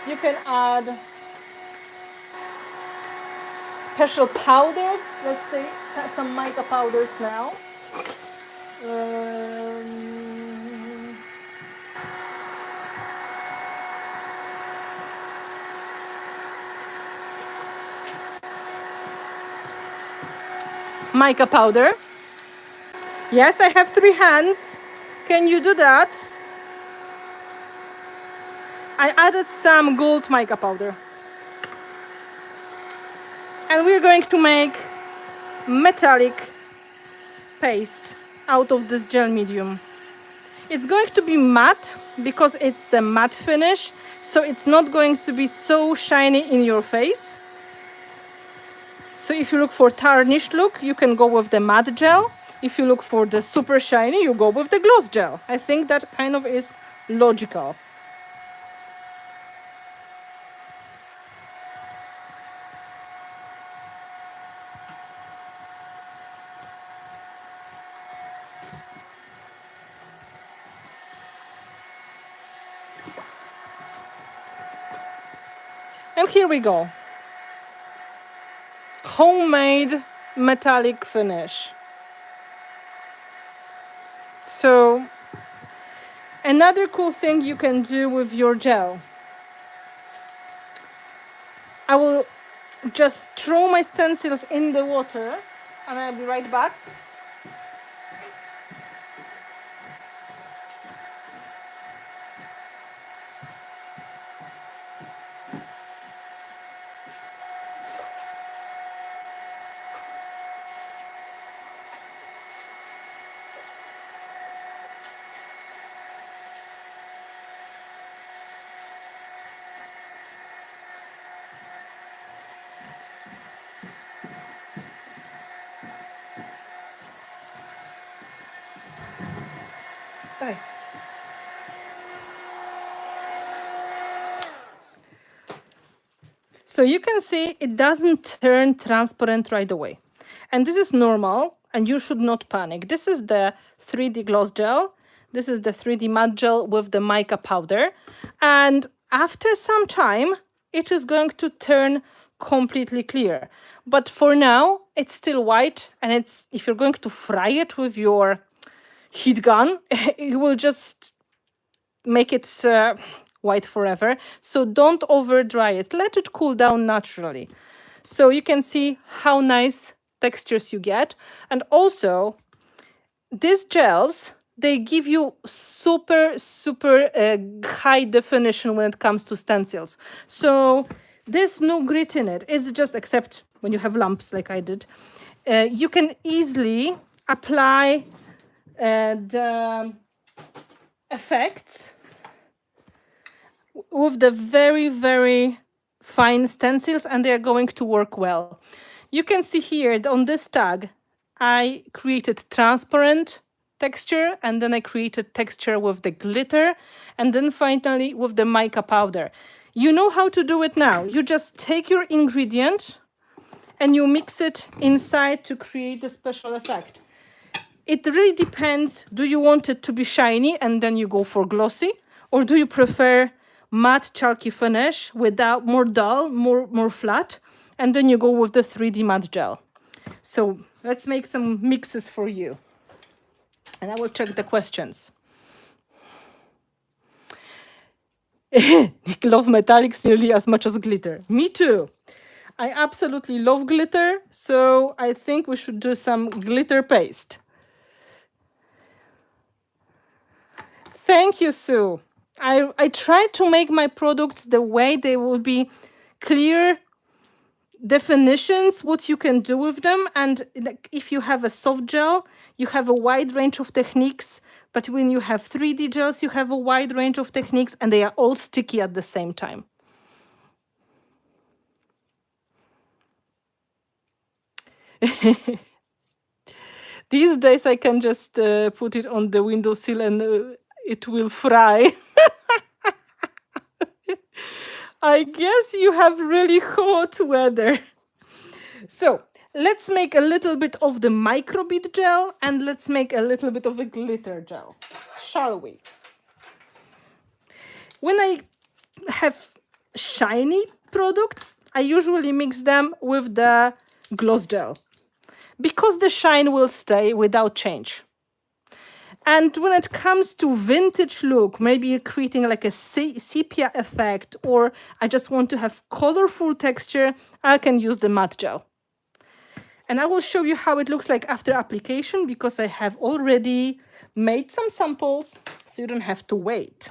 you can add special powders. Let's say some mica powders now. Mica powder. Yes, I have 3 hands. Can you do that? I added some gold mica powder. And we're going to make metallic paste out of this gel medium. It's going to be matte because it's the matte finish, so it's not going to be so shiny in your face. So if you look for tarnished look, you can go with the matte gel. If you look for the super shiny, you go with the gloss gel. I think that kind of is logical. And here we go. Homemade metallic finish. So another cool thing you can do with your gel. I will just throw my stencils in the water and I'll be right back. Bye. So you can see it doesn't turn transparent right away. And this is normal and you should not panic. This is the 3D gloss gel. This is the 3D matte gel with the mica powder. And after some time, it is going to turn completely clear. But for now, it's still white. And it's if you're going to fry it with your heat gun, it will just make it white forever. So don't over dry it. Let it cool down naturally. So you can see how nice textures you get. And also, these gels, they give you super high definition when it comes to stencils. So there's no grit in it. It's just, except when you have lumps like I did. You can easily apply the effects with the very fine stencils, and they're going to work well. You can see here on this tag, I created transparent texture, and then I created texture with the glitter, and then finally with the mica powder. You know how to do it now. You just take your ingredient and you mix it inside to create the special effect. It really depends. Do you want it to be shiny and then you go for glossy? Or do you prefer matte chalky finish without more dull, more flat? And then you go with the 3D matte gel. So let's make some mixes for you. And I will check the questions. Nick love metallics nearly as much as glitter. Me too. I absolutely love glitter. So I think we should do some glitter paste. Thank you, Sue. I try to make my products the way they will be clear definitions, what you can do with them. And if you have a soft gel, you have a wide range of techniques. But when you have 3D gels, you have a wide range of techniques, and they are all sticky at the same time. These days, I can just put it on the windowsill and it will fry. I guess you have really hot weather. So let's make a little bit of the microbead gel and let's make a little bit of a glitter gel, shall we? When I have shiny products, I usually mix them with the gloss gel because the shine will stay without change. And when it comes to vintage look, maybe you're creating like a sepia effect, or I just want to have colorful texture, I can use the matte gel. And I will show you how it looks like after application, because I have already made some samples, so you don't have to wait.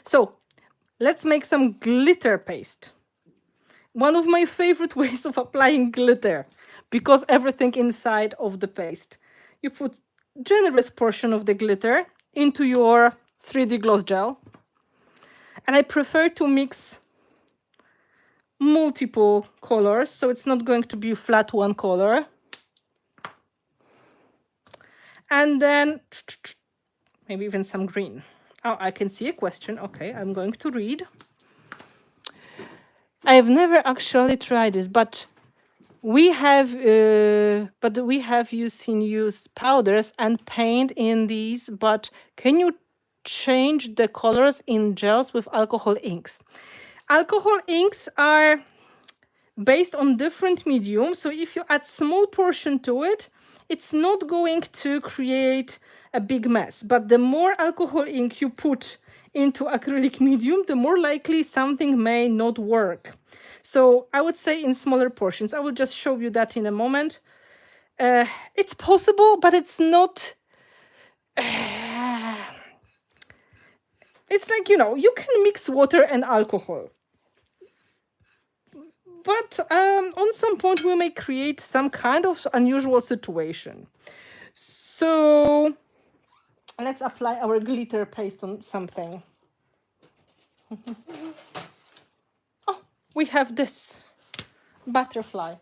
So let's make some glitter paste. One of my favorite ways of applying glitter, because everything inside of the paste. You put generous portion of the glitter into your 3D gloss gel. And I prefer to mix multiple colors, so it's not going to be flat one color. And then maybe even some green. Oh, I can see a question. Okay, I'm going to read. I've never actually tried this, but we have used powders and paint in these, but can you change the colors in gels with alcohol inks? Alcohol inks are based on different medium. So if you add small portion to it, it's not going to create a big mess. But the more alcohol ink you put into acrylic medium, the more likely something may not work. So I would say in smaller portions. I will just show you that in a moment. It's possible, but it's not. It's like, you can mix water and alcohol. But on some point, we may create some kind of unusual situation. So let's apply our glitter paste on something. Oh, we have this butterfly.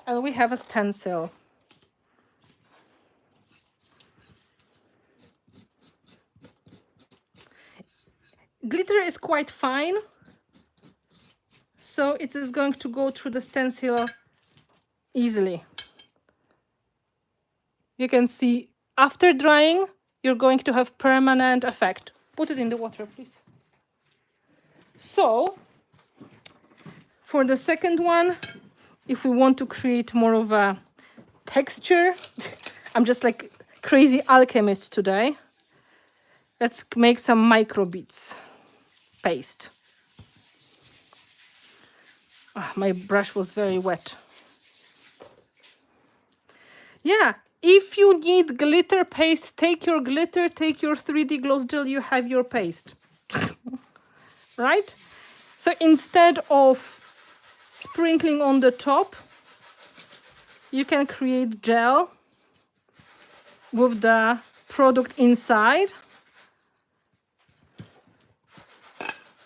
And we have a stencil. Glitter is quite fine. So it is going to go through the stencil easily. You can see after drying, you're going to have permanent effect. Put it in the water, please. So for the second one, if we want to create more of a texture, I'm just like crazy alchemist today. Let's make some micro beads paste. Oh, my brush was very wet. Yeah, if you need glitter paste, take your glitter, take your 3D gloss gel, you have your paste. Right? So instead of sprinkling on the top, you can create gel with the product inside.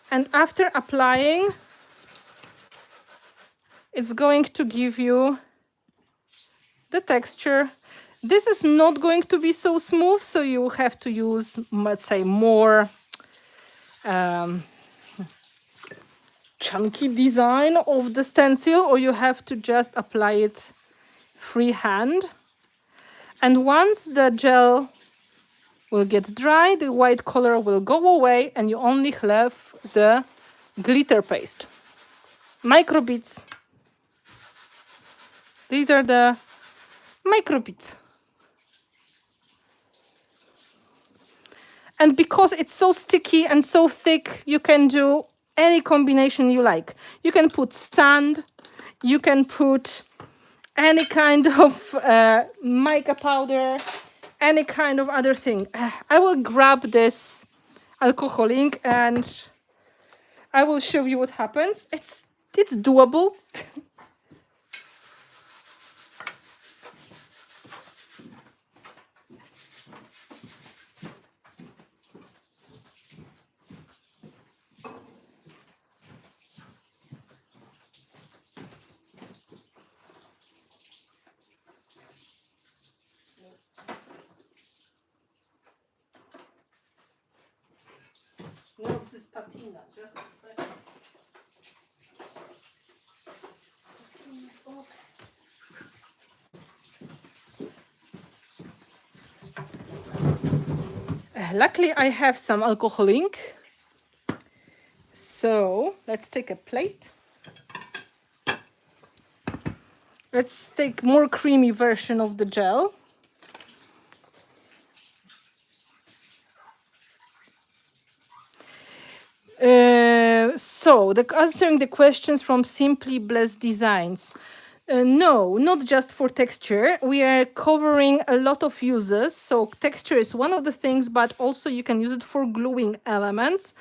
And after applying, it's going to give you the texture. This is not going to be so smooth, so you have to use, let's say, more chunky design of the stencil, or you have to just apply it freehand. And once the gel will get dry, the white color will go away, and you only have the glitter paste. Micro beads. These are the micro beads. And because it's so sticky and so thick, you can do any combination you like. You can put sand, you can put any kind of mica powder, any kind of other thing. I will grab this alcohol ink and I will show you what happens. It's doable. No, this is patina. Just a second. Luckily, I have some alcohol ink. So let's take a plate. Let's take more creamy version of the gel. So answering the questions from Simply Blessed Designs. No, not just for texture. We are covering a lot of uses. So texture is one of the things, but also you can use it for gluing elements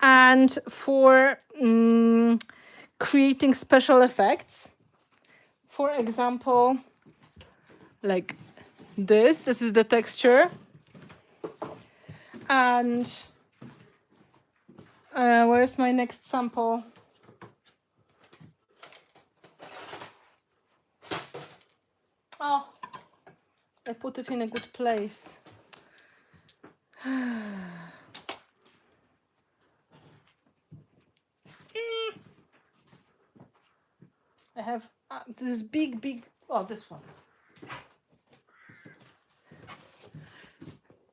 and for creating special effects. For example, like this is the texture. And where's my next sample? Oh, I put it in a good place. I have this big, oh, this one.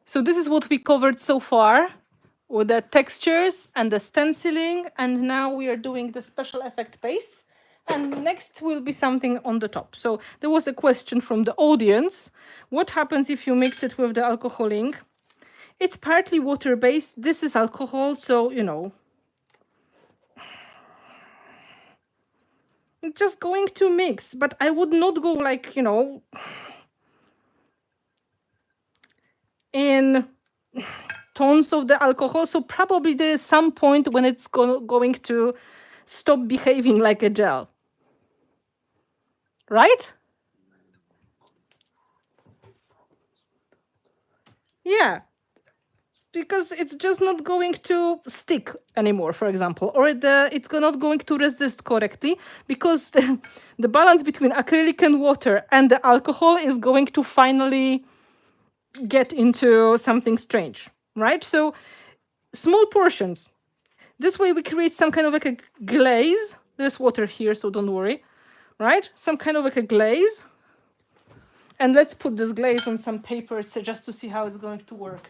So this is what we covered so far. with the textures and the stenciling, and now we are doing the special effect paste, and next will be something on the top. So there was a question from the audience: what happens if you mix it with the alcohol ink? It's partly water-based. This is alcohol, so you know, it's just going to mix, but I would not go like, you know, in tons of the alcohol. So probably there is some point when it's going to stop behaving like a gel, right? Yeah, because it's just not going to stick anymore, for example, or it's not going to resist correctly, because the balance between acrylic and water and the alcohol is going to finally get into something strange, right? So small portions. This way we create some kind of like a glaze. There's water here, so don't worry, right? Some kind of like a glaze. And let's put this glaze on some paper so just to see how it's going to work.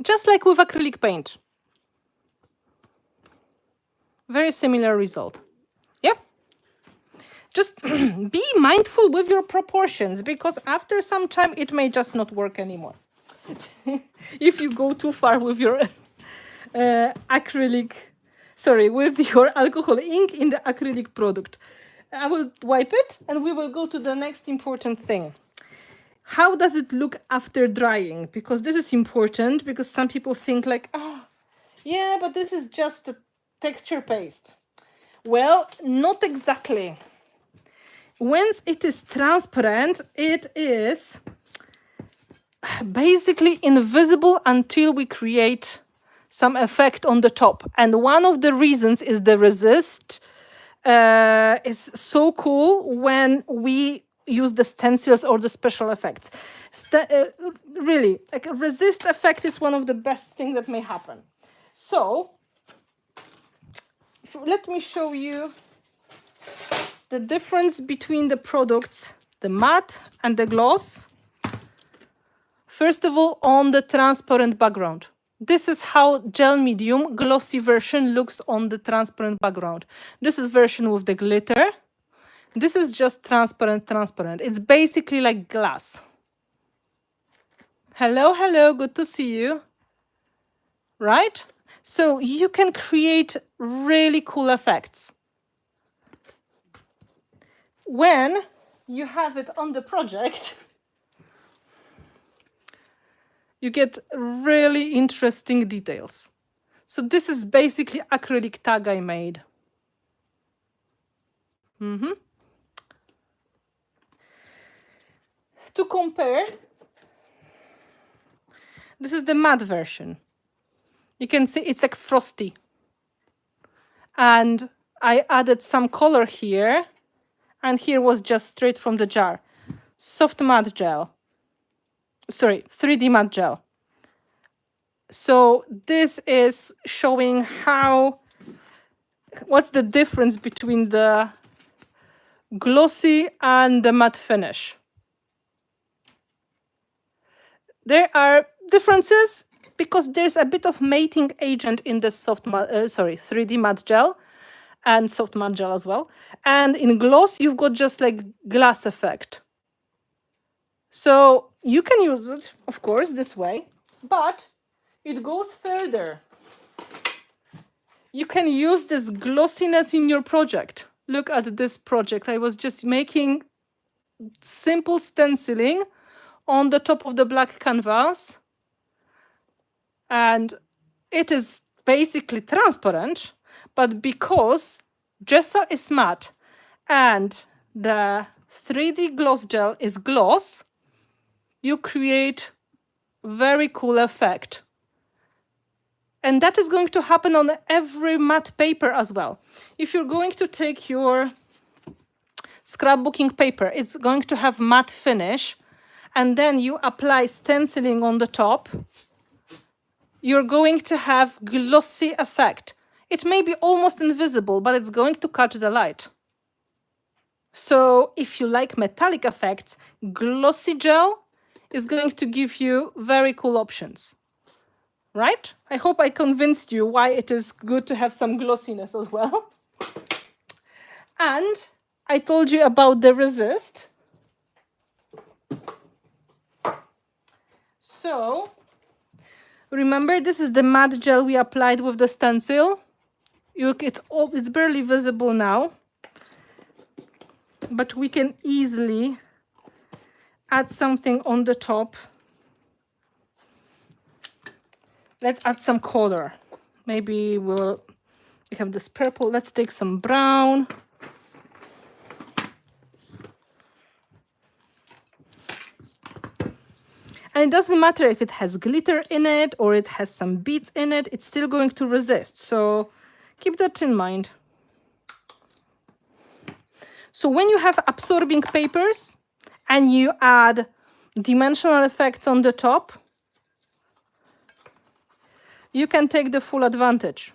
Just like with acrylic paint. Very similar result. Yeah. Just be mindful with your proportions, because after some time it may just not work anymore. If you go too far with your with your alcohol ink in the acrylic product. I will wipe it and we will go to the next important thing. How does it look after drying? Because this is important, because some people think like, oh, yeah, but this is just a texture paste. Well, not exactly. Once it is transparent, it is basically invisible until we create some effect on the top. And one of the reasons is the resist is so cool when we use the stencils or the special effects. Really, like a resist effect is one of the best things that may happen. So let me show you the difference between the products, the matte and the gloss. First of all, on the transparent background. This is how gel medium glossy version looks on the transparent background. This is version with the glitter. This is just transparent. It's basically like glass. Hello, good to see you. Right? So you can create really cool effects. When you have it on the project, you get really interesting details. So this is basically acrylic tag I made. To compare, this is the matte version. You can see it's like frosty. And I added some color here, and here was just straight from the jar. Soft matte gel. Sorry, 3D matte gel. So this is showing what's the difference between the glossy and the matte finish. There are differences because there's a bit of mating agent in the 3D matte gel and soft matte gel as well. And in gloss, you've got just like glass effect. So you can use it, of course, this way, but it goes further. You can use this glossiness in your project. Look at this project. I was just making simple stenciling on the top of the black canvas. And it is basically transparent, but because gesso is matte and the 3D gloss gel is gloss, you create very cool effect. And that is going to happen on every matte paper as well. If you're going to take your scrapbooking paper, it's going to have matte finish, and then you apply stenciling on the top. you're going to have glossy effect. It may be almost invisible, but it's going to catch the light. So if you like metallic effects, glossy gel is going to give you very cool options, right? I hope I convinced you why it is good to have some glossiness as well. And I told you about the resist. So remember, this is the matte gel we applied with the stencil. It's barely visible now, but we can easily add something on the top. Let's add some color. Maybe we have this purple. Let's take some brown. And it doesn't matter if it has glitter in it or it has some beads in it, it's still going to resist. So keep that in mind. So when you have absorbing papers and you add dimensional effects on the top, you can take the full advantage,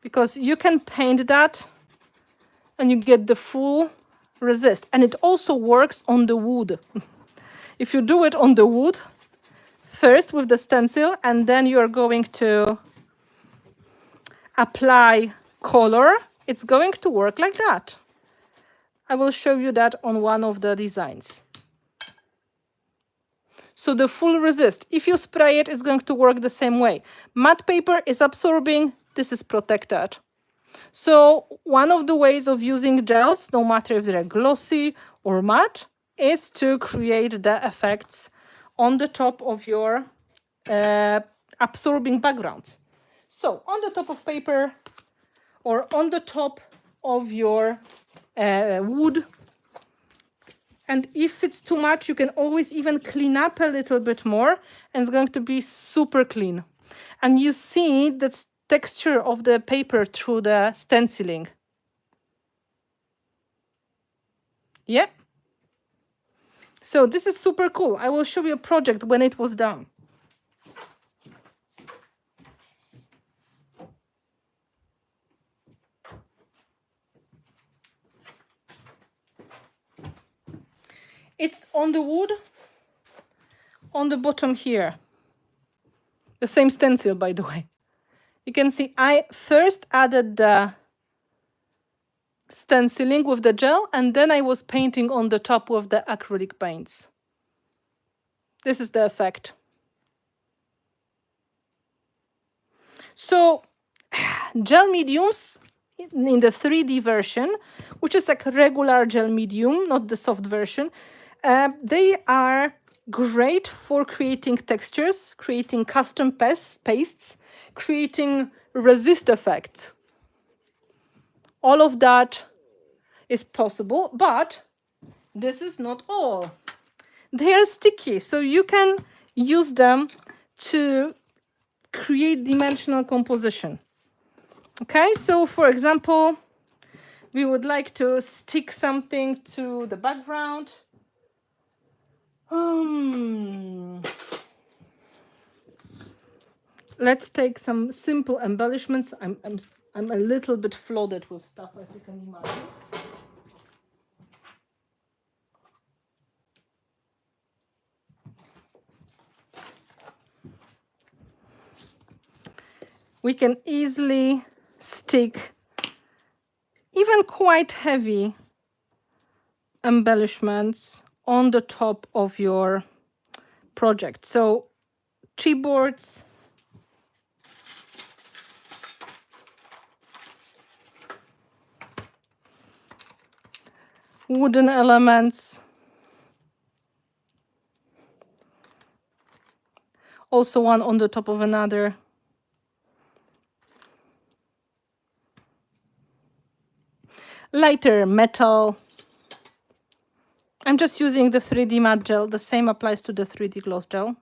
because you can paint that and you get the full resist. And it also works on the wood. If you do it on the wood first with the stencil, and then you are going to apply color, it's going to work like that. I will show you that on one of the designs. So the full resist, if you spray it, it's going to work the same way. Matte paper is absorbing, this is protected. So one of the ways of using gels, no matter if they're glossy or matte, is to create the effects on the top of your absorbing backgrounds. So on the top of paper or on the top of your wood. And if it's too much, you can always even clean up a little bit more, and it's going to be super clean. And you see the texture of the paper through the stenciling. Yeah. So this is super cool. I will show you a project when it was done. It's on the wood, on the bottom here. The same stencil, by the way. You can see I first added the stenciling with the gel, and then I was painting on the top with the acrylic paints. This is the effect. So gel mediums in the 3D version, which is like a regular gel medium, not the soft version, they are great for creating textures, creating custom pastes, creating resist effects. All of that is possible, but this is not all. They are sticky, so you can use them to create dimensional composition. Okay, so for example, we would like to stick something to the background. Let's take some simple embellishments. I'm a little bit flooded with stuff, as you can imagine. We can easily stick even quite heavy embellishments on the top of your project. So chipboards, wooden elements, also one on the top of another. Lighter metal. I'm just using the 3D matte gel. The same applies to the 3D gloss gel.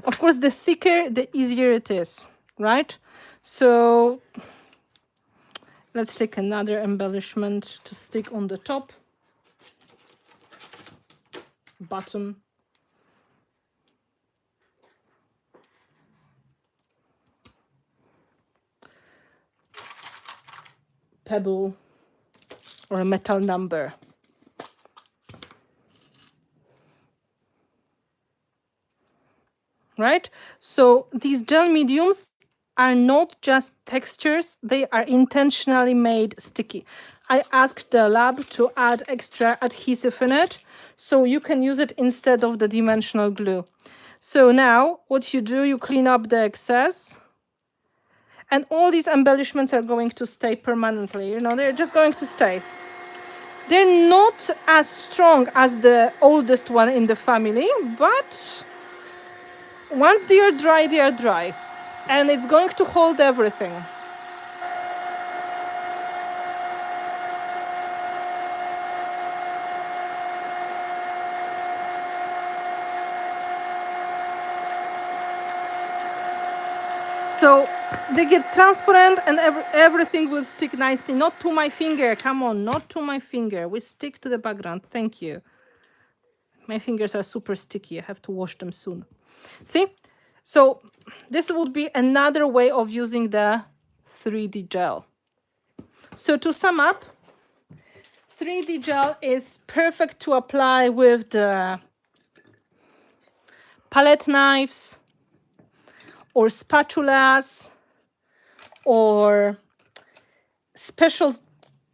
Of course, the thicker, the easier it is, right? So let's take another embellishment to stick on the top. button. Pebble or a metal number. Right? So these gel mediums are not just textures, they are intentionally made sticky. I asked the lab to add extra adhesive in it, so you can use it instead of the dimensional glue. So now what you do, you clean up the excess, and all these embellishments are going to stay permanently. You know, they're just going to stay. They're not as strong as the oldest one in the family, but once they are dry, they are dry. And it's going to hold everything. So they get transparent and everything will stick nicely. Not to my finger, come on, not to my finger. We stick to the background, thank you. My fingers are super sticky, I have to wash them soon. See? So this would be another way of using the 3D gel. So to sum up, 3D gel is perfect to apply with the palette knives or spatulas or special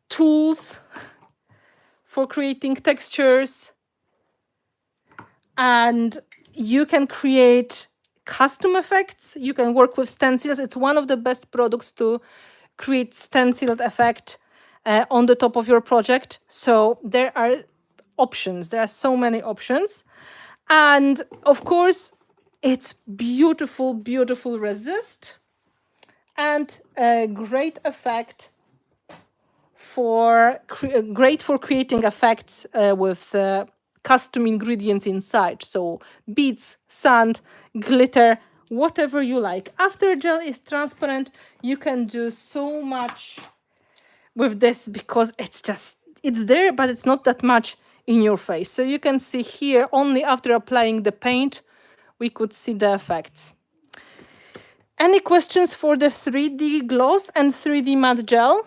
tools for creating textures. And you can create custom effects. You can work with stencils. It's one of the best products to create stenciled effect on the top of your project. So there are options. There are so many options. And of course, it's beautiful, beautiful resist and a great effect for great for creating effects with custom ingredients inside. So beads, sand, glitter, whatever you like. After gel is transparent, you can do so much with this because it's there, but it's not that much in your face. So you can see here, only after applying the paint, we could see the effects. Any questions for the 3D gloss and 3D matte gel?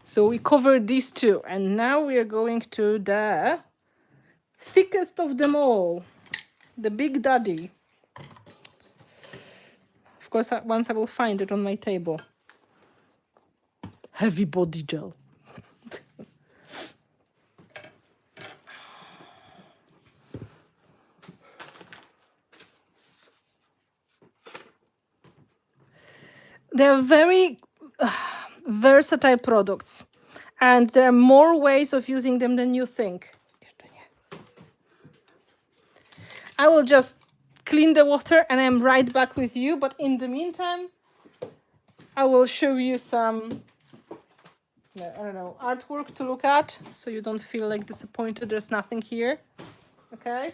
So we covered these two, and now we are going to the thickest of them all, the Big Daddy. Of course, once I will find it on my table. Heavy body gel. They're very versatile products, and there are more ways of using them than you think. I will just clean the water and I'm right back with you, but in the meantime, I will show you some, I don't know, artwork to look at, so you don't feel like disappointed there's nothing here, okay?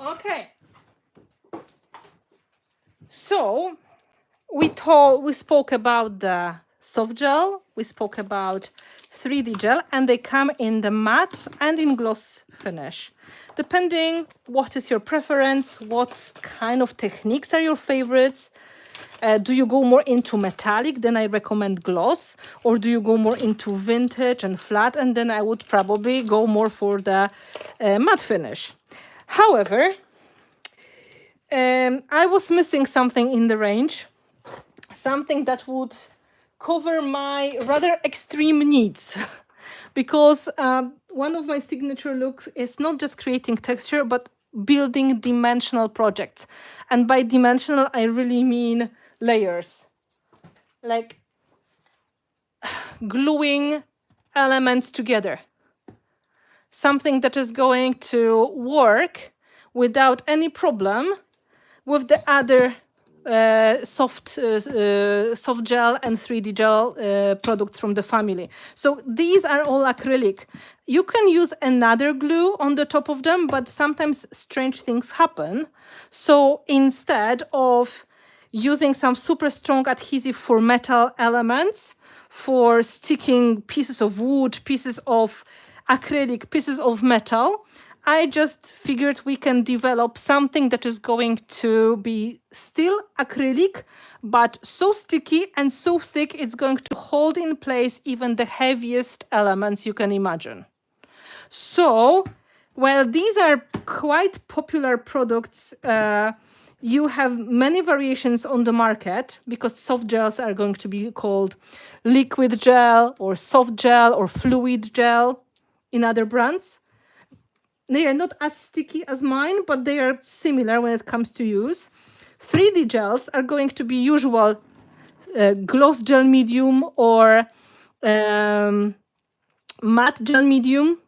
Okay. So we spoke about the soft gel, we spoke about 3D gel, and they come in the matte and in gloss finish. Depending what is your preference, what kind of techniques are your favorites. Do you go more into metallic? Then I recommend gloss. Or do you go more into vintage and flat? And then I would probably go more for the matte finish. However, I was missing something in the range, something that would cover my rather extreme needs. Because one of my signature looks is not just creating texture, but building dimensional projects. And by dimensional, I really mean layers, like gluing elements together. Something that is going to work without any problem with the other soft gel and 3D gel products from the family. So these are all acrylic. You can use another glue on the top of them, but sometimes strange things happen. So instead of using some super strong adhesive for metal elements, for sticking pieces of wood, pieces of acrylic, pieces of metal, I just figured we can develop something that is going to be still acrylic, but so sticky and so thick it's going to hold in place even the heaviest elements you can imagine. So, while these are quite popular products, you have many variations on the market because soft gels are going to be called liquid gel or soft gel or fluid gel in other brands. They are not as sticky as mine, but they are similar when it comes to use. 3D gels are going to be usual gloss gel medium or matte gel medium,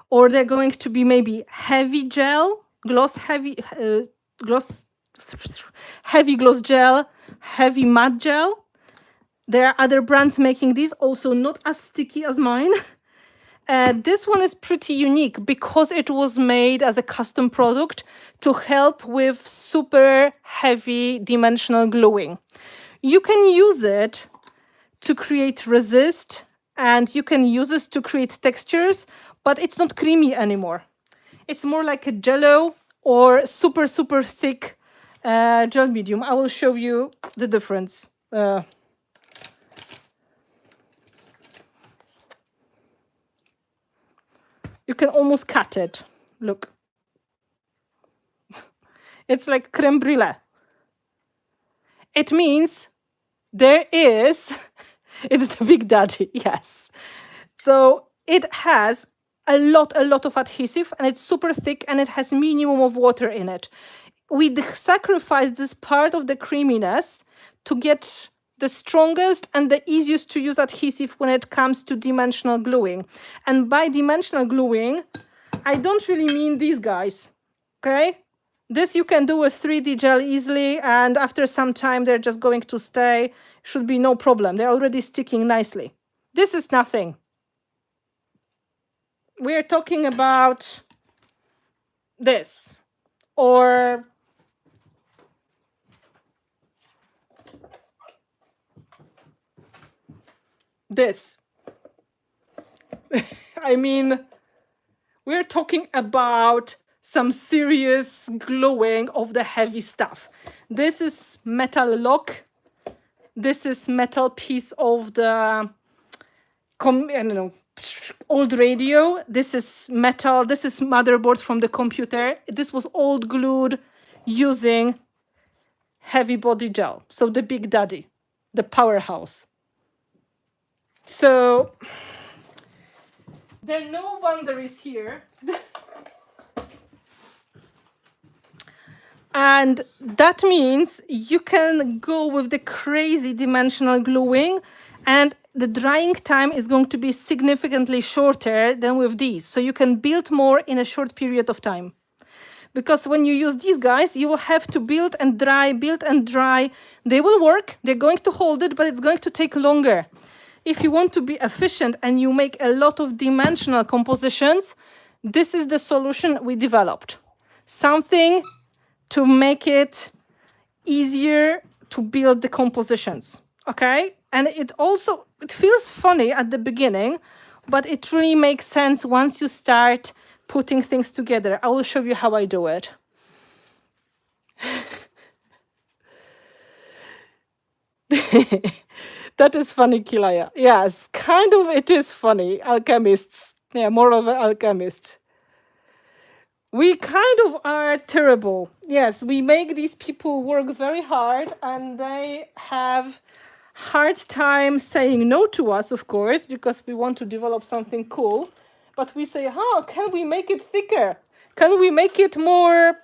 or they're going to be maybe heavy gel, heavy gloss gel, heavy matte gel. There are other brands making these, also not as sticky as mine. This one is pretty unique because it was made as a custom product to help with super heavy dimensional gluing. You can use it to create resist and you can use it to create textures, but it's not creamy anymore. It's more like a jello or super, super thick gel medium. I will show you the difference. You can almost cut it. Look. It's like creme brulee. It means there is, it's the big daddy, yes. So it has a lot of adhesive and it's super thick and it has minimum of water in it. We sacrifice this part of the creaminess to get the strongest and the easiest to use adhesive when it comes to dimensional gluing. And by dimensional gluing, I don't really mean these guys, okay? This you can do with 3D gel easily, and after some time they're just going to stay. Should be no problem. They're already sticking nicely. This is nothing. We're talking about this, or this. I mean, we're talking about some serious gluing of the heavy stuff. This is metal lock. This is metal piece of the old radio. This is metal. This is motherboard from the computer. This was old glued using heavy body gel. So the big daddy, the powerhouse. So there are no boundaries here. And that means you can go with the crazy dimensional gluing and the drying time is going to be significantly shorter than with these. So you can build more in a short period of time. Because when you use these guys, you will have to build and dry. They will work, they're going to hold it, but it's going to take longer. If you want to be efficient and you make a lot of dimensional compositions, this is the solution we developed. something to make it easier to build the compositions, okay? And it feels funny at the beginning, but it really makes sense once you start putting things together. I will show you how I do it. That is funny, Kilaya. Yes, kind of it is funny. Alchemists. Yeah, more of an alchemist. We kind of are terrible. Yes, we make these people work very hard and they have hard time saying no to us, of course, because we want to develop something cool. But we say, can we make it thicker? Can we make it more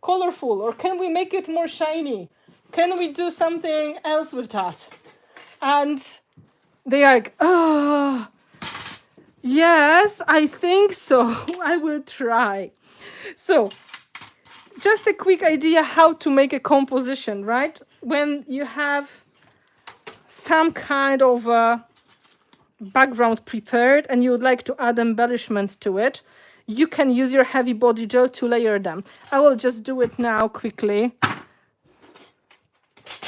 colorful? Or can we make it more shiny? Can we do something else with that? And they're like, oh, yes, I think so. I will try. So just a quick idea how to make a composition, right? When you have some kind of a background prepared and you would like to add embellishments to it, you can use your heavy body gel to layer them. I will just do it now quickly.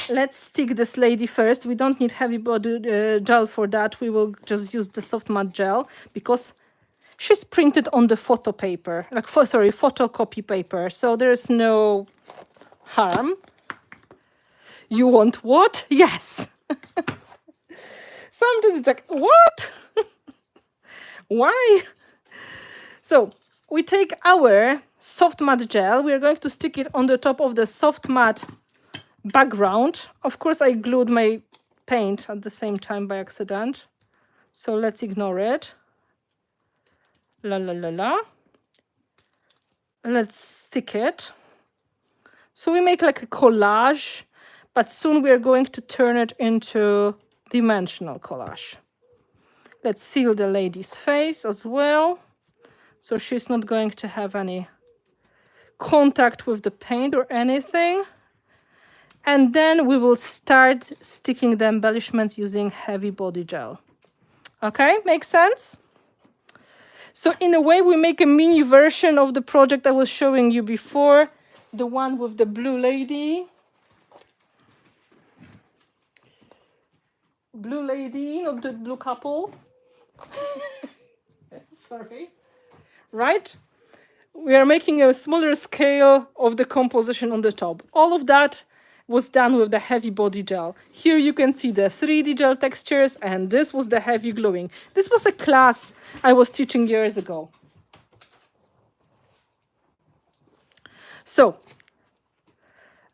Let's stick this lady first. We don't need heavy body gel for that. We will just use the soft matte gel because she's printed on the photo paper, photocopy paper. So there's no harm. You want what? Yes. Sometimes it's like, what? Why? So we take our soft matte gel. We're going to stick it on the top of the soft matte background. Of course, I glued my paint at the same time by accident. So let's ignore it. La la la la. Let's stick it. So we make like a collage, but soon we're going to turn it into dimensional collage. Let's seal the lady's face as well, so she's not going to have any contact with the paint or anything. And then we will start sticking the embellishments using heavy body gel. Okay, makes sense? So in a way, we make a mini version of the project I was showing you before, the one with the blue lady. Blue lady, not the blue couple. Sorry. Right? We are making a smaller scale of the composition on the top. All of that was done with the heavy body gel. Here you can see the 3D gel textures, and this was the heavy gluing. This was a class I was teaching years ago. So,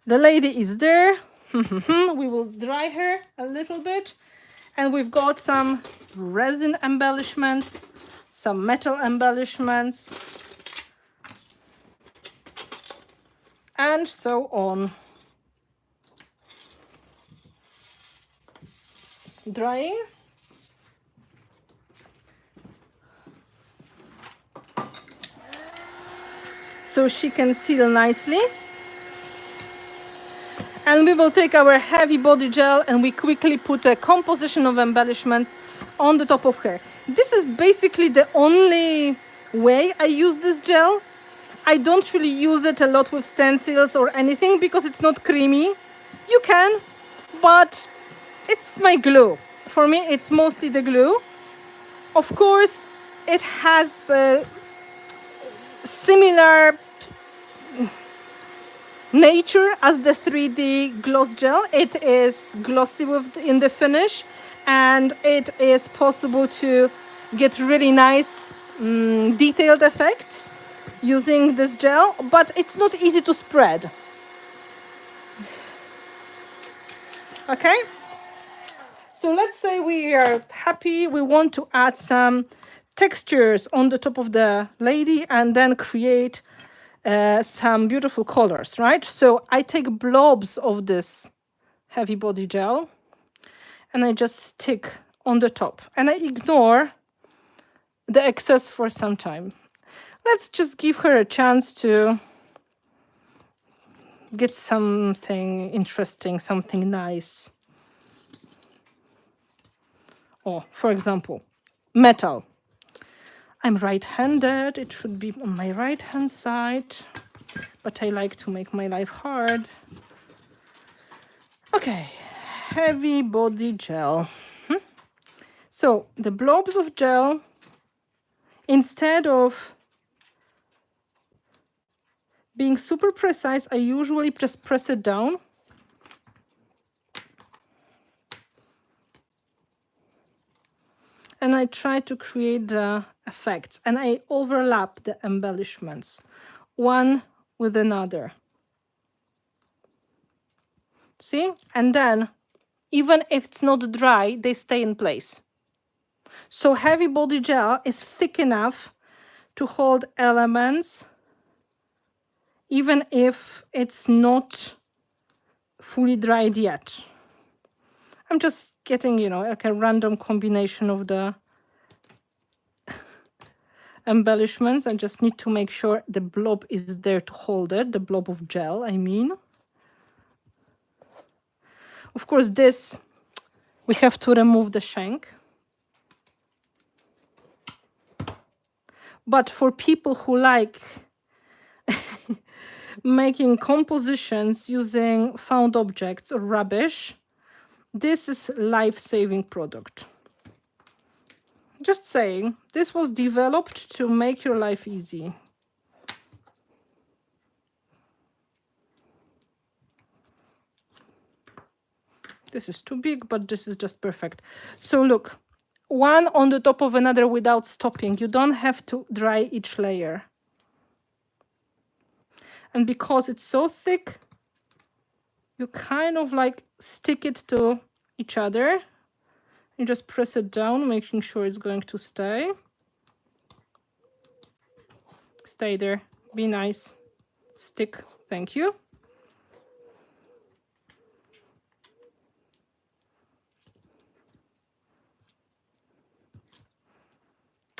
the lady is there. We will dry her a little bit. And we've got some resin embellishments, some metal embellishments, and so on. Drying. So she can seal nicely. And we will take our heavy body gel and we quickly put a composition of embellishments on the top of her. This is basically the only way I use this gel. I don't really use it a lot with stencils or anything because it's not creamy. You can, but it's my glue. For me, it's mostly the glue. Of course, it has similar nature as the 3D gloss gel. It is glossy in the finish, and it is possible to get really nice detailed effects using this gel, but it's not easy to spread. Okay, so let's say we are happy, we want to add some textures on the top of the lady and then create some beautiful colors, right? So I take blobs of this heavy body gel and I just stick on the top and I ignore the excess for some time. Let's just give her a chance to get something interesting, something nice. Oh, for example, metal. I'm right-handed. It should be on my right-hand side. but I like to make my life hard. Okay, heavy body gel. So the blobs of gel, instead of being super precise, I usually just press it down. And I try to create the effects, and I overlap the embellishments one with another. See? And then, even if it's not dry, they stay in place. So heavy body gel is thick enough to hold elements, even if it's not fully dried yet. I'm just getting, you know, like a random combination of the embellishments. I just need to make sure the blob is there to hold it, the blob of gel, I mean. Of course, this, we have to remove the shank. But for people who like making compositions using found objects or rubbish, this is life-saving product. Just saying, this was developed to make your life easy. This is too big, but this is just perfect. So look, one on the top of another without stopping. You don't have to dry each layer. And because it's so thick, you kind of like stick it to each other. You just press it down, making sure it's going to stay. Stay there. Be nice. Stick. Thank you.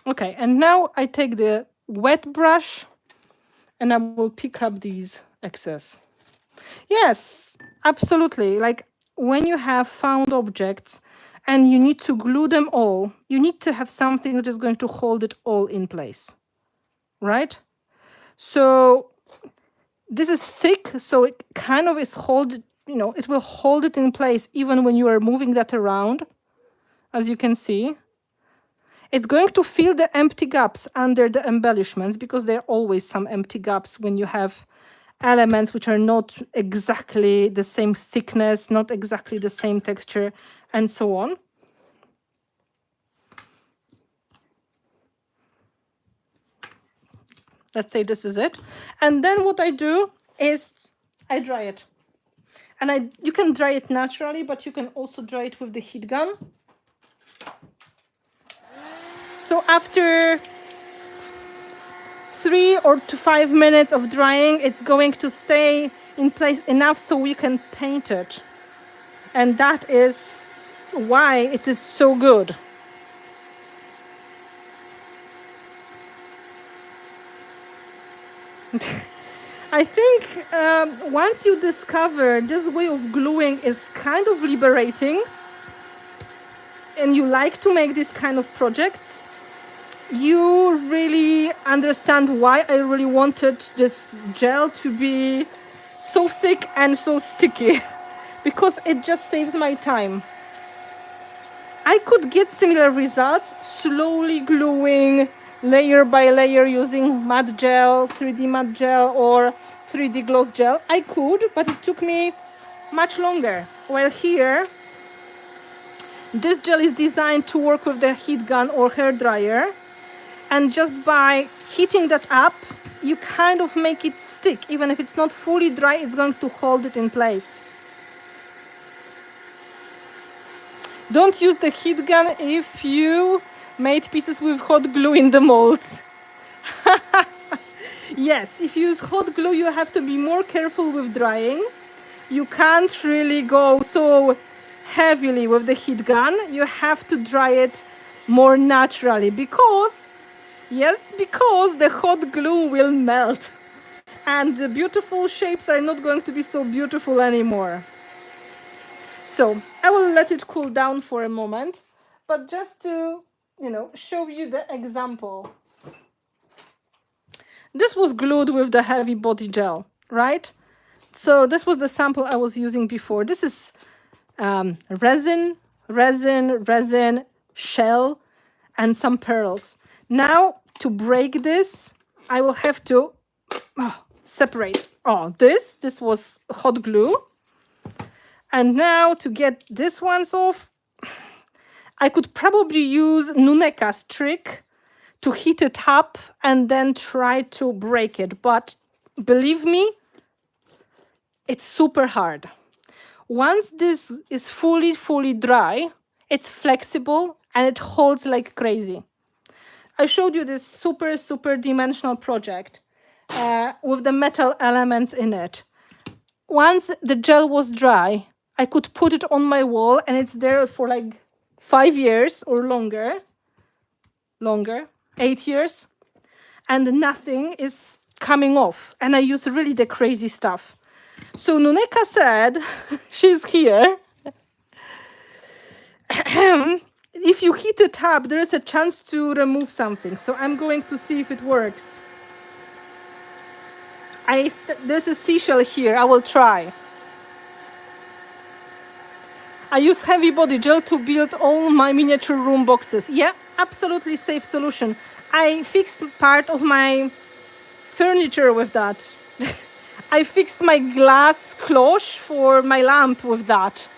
Okay, and now I take the wet brush and I will pick up these excess. Yes, absolutely. Like when you have found objects and you need to glue them all, you need to have something that is going to hold it all in place, right? So this is thick, so it kind of is you know, it will hold it in place even when you are moving that around, as you can see. It's going to fill the empty gaps under the embellishments, because there are always some empty gaps when you have elements which are not exactly the same thickness, not exactly the same texture, and so on. Let's say this is it. And then what I do is I dry it. And you can dry it naturally, but you can also dry it with the heat gun. So after 3 to 5 minutes of drying, it's going to stay in place enough so we can paint it. And that is why it is so good. I think once you discover this way of gluing is kind of liberating, and you like to make these kind of projects, you really understand why I really wanted this gel to be so thick and so sticky, because it just saves my time. I could get similar results slowly gluing layer by layer using matte gel, 3D matte gel, or 3D gloss gel. I could, but it took me much longer. While here, this gel is designed to work with the heat gun or hair dryer, and just by heating that up, you kind of make it stick. Even if it's not fully dry, it's going to hold it in place. Don't use the heat gun if you made pieces with hot glue in the molds. Yes, if you use hot glue, you have to be more careful with drying. You can't really go so heavily with the heat gun. You have to dry it more naturally, because the hot glue will melt and the beautiful shapes are not going to be so beautiful anymore. So I will let it cool down for a moment, but just to, show you the example. This was glued with the heavy body gel. right? So this was the sample I was using before. This is resin, shell, and some pearls. Now, to break this, I will have to separate. This was hot glue. And now to get this ones off, I could probably use Nuneka's trick to heat it up and then try to break it. But believe me, it's super hard. Once this is fully dry, it's flexible and it holds like crazy. I showed you this super dimensional project with the metal elements in it. Once the gel was dry, I could put it on my wall and it's there for like 5 years or longer, 8 years, and nothing is coming off. And I use really the crazy stuff. So Nuneka said, she's here, if you heat it up, there is a chance to remove something. So I'm going to see if it works. There's a seashell here. I will try. I use heavy body gel to build all my miniature room boxes. Yeah, absolutely safe solution. I fixed part of my furniture with that. I fixed my glass cloche for my lamp with that.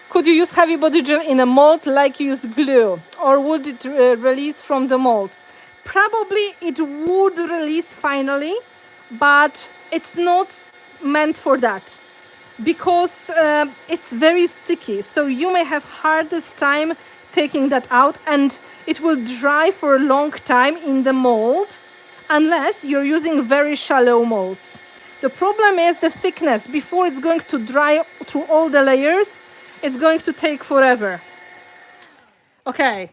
Could you use heavy body gel in a mold like you use glue? Or would it release from the mold? Probably it would release finally, but it's not meant for that. Because it's very sticky, so you may have hardest time taking that out, and it will dry for a long time in the mold unless you're using very shallow molds. The problem is the thickness. Before it's going to dry through all the layers, it's going to take forever. Okay,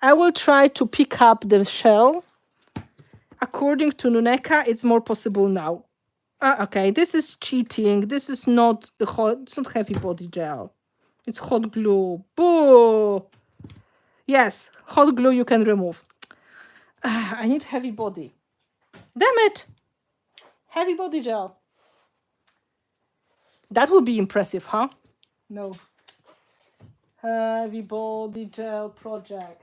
I will try to pick up the shell. According to Nuneka, it's more possible now. Okay, this is cheating. This is not it's not heavy body gel. It's hot glue. Boo! Yes, hot glue you can remove. I need heavy body. Damn it! Heavy body gel. That would be impressive, huh? No. Heavy body gel project.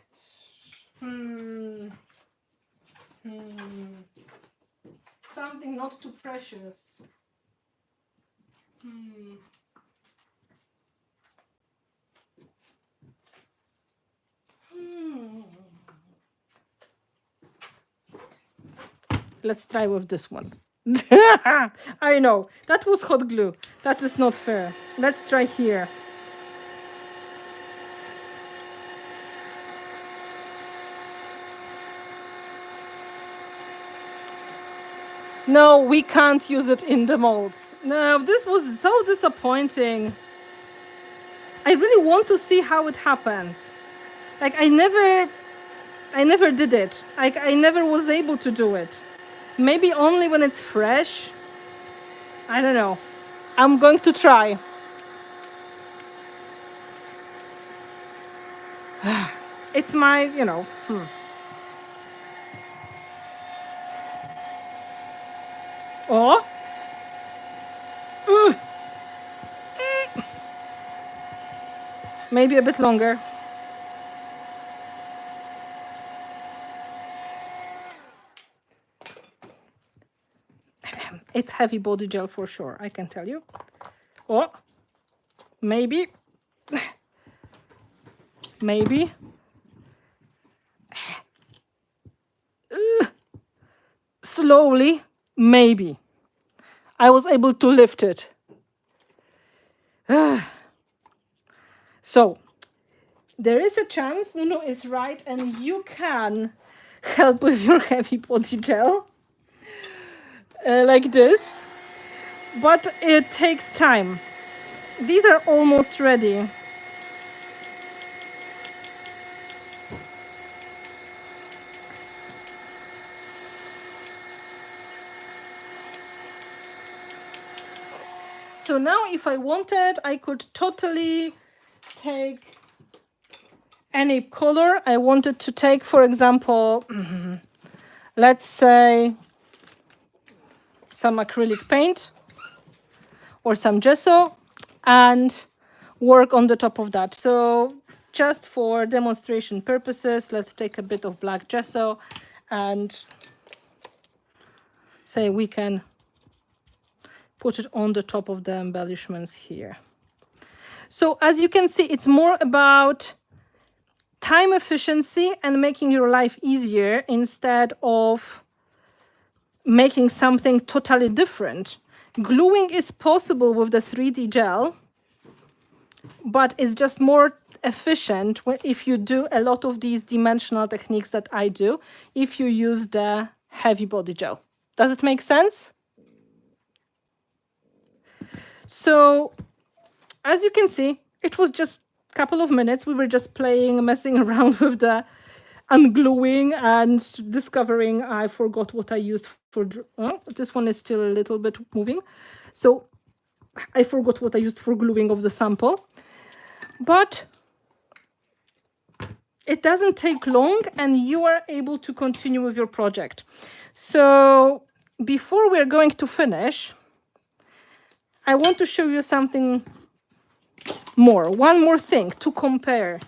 Something not too precious. Let's try with this one. I know, that was hot glue. That is not fair. Let's try here. No, we can't use it in the molds. No, this was so disappointing. I really want to see how it happens. Like, I never did it. Like, I never was able to do it. Maybe only when it's fresh. I don't know. I'm going to try. It's my, Oh. Maybe a bit longer. It's heavy body gel for sure, I can tell you. Oh, maybe. Maybe. Slowly, maybe. I was able to lift it. So, there is a chance Nuno is right and you can help with your heavy body gel. Like this. But it takes time. These are almost ready. So now if I wanted, I could totally take any color I wanted to take. For example, let's say some acrylic paint or some gesso and work on the top of that. So just for demonstration purposes, let's take a bit of black gesso and say we can put it on the top of the embellishments here. So as you can see, it's more about time efficiency and making your life easier instead of making something totally different. Gluing is possible with the 3D gel, but it's just more efficient if you do a lot of these dimensional techniques that I do, if you use the heavy body gel. Does it make sense? So as you can see, it was just a couple of minutes. We were just playing, messing around with the ungluing and discovering I forgot what I used for, this one is still a little bit moving. So I forgot what I used for gluing of the sample, but it doesn't take long and you are able to continue with your project. So before we're going to finish, I want to show you something more, one more thing to compare.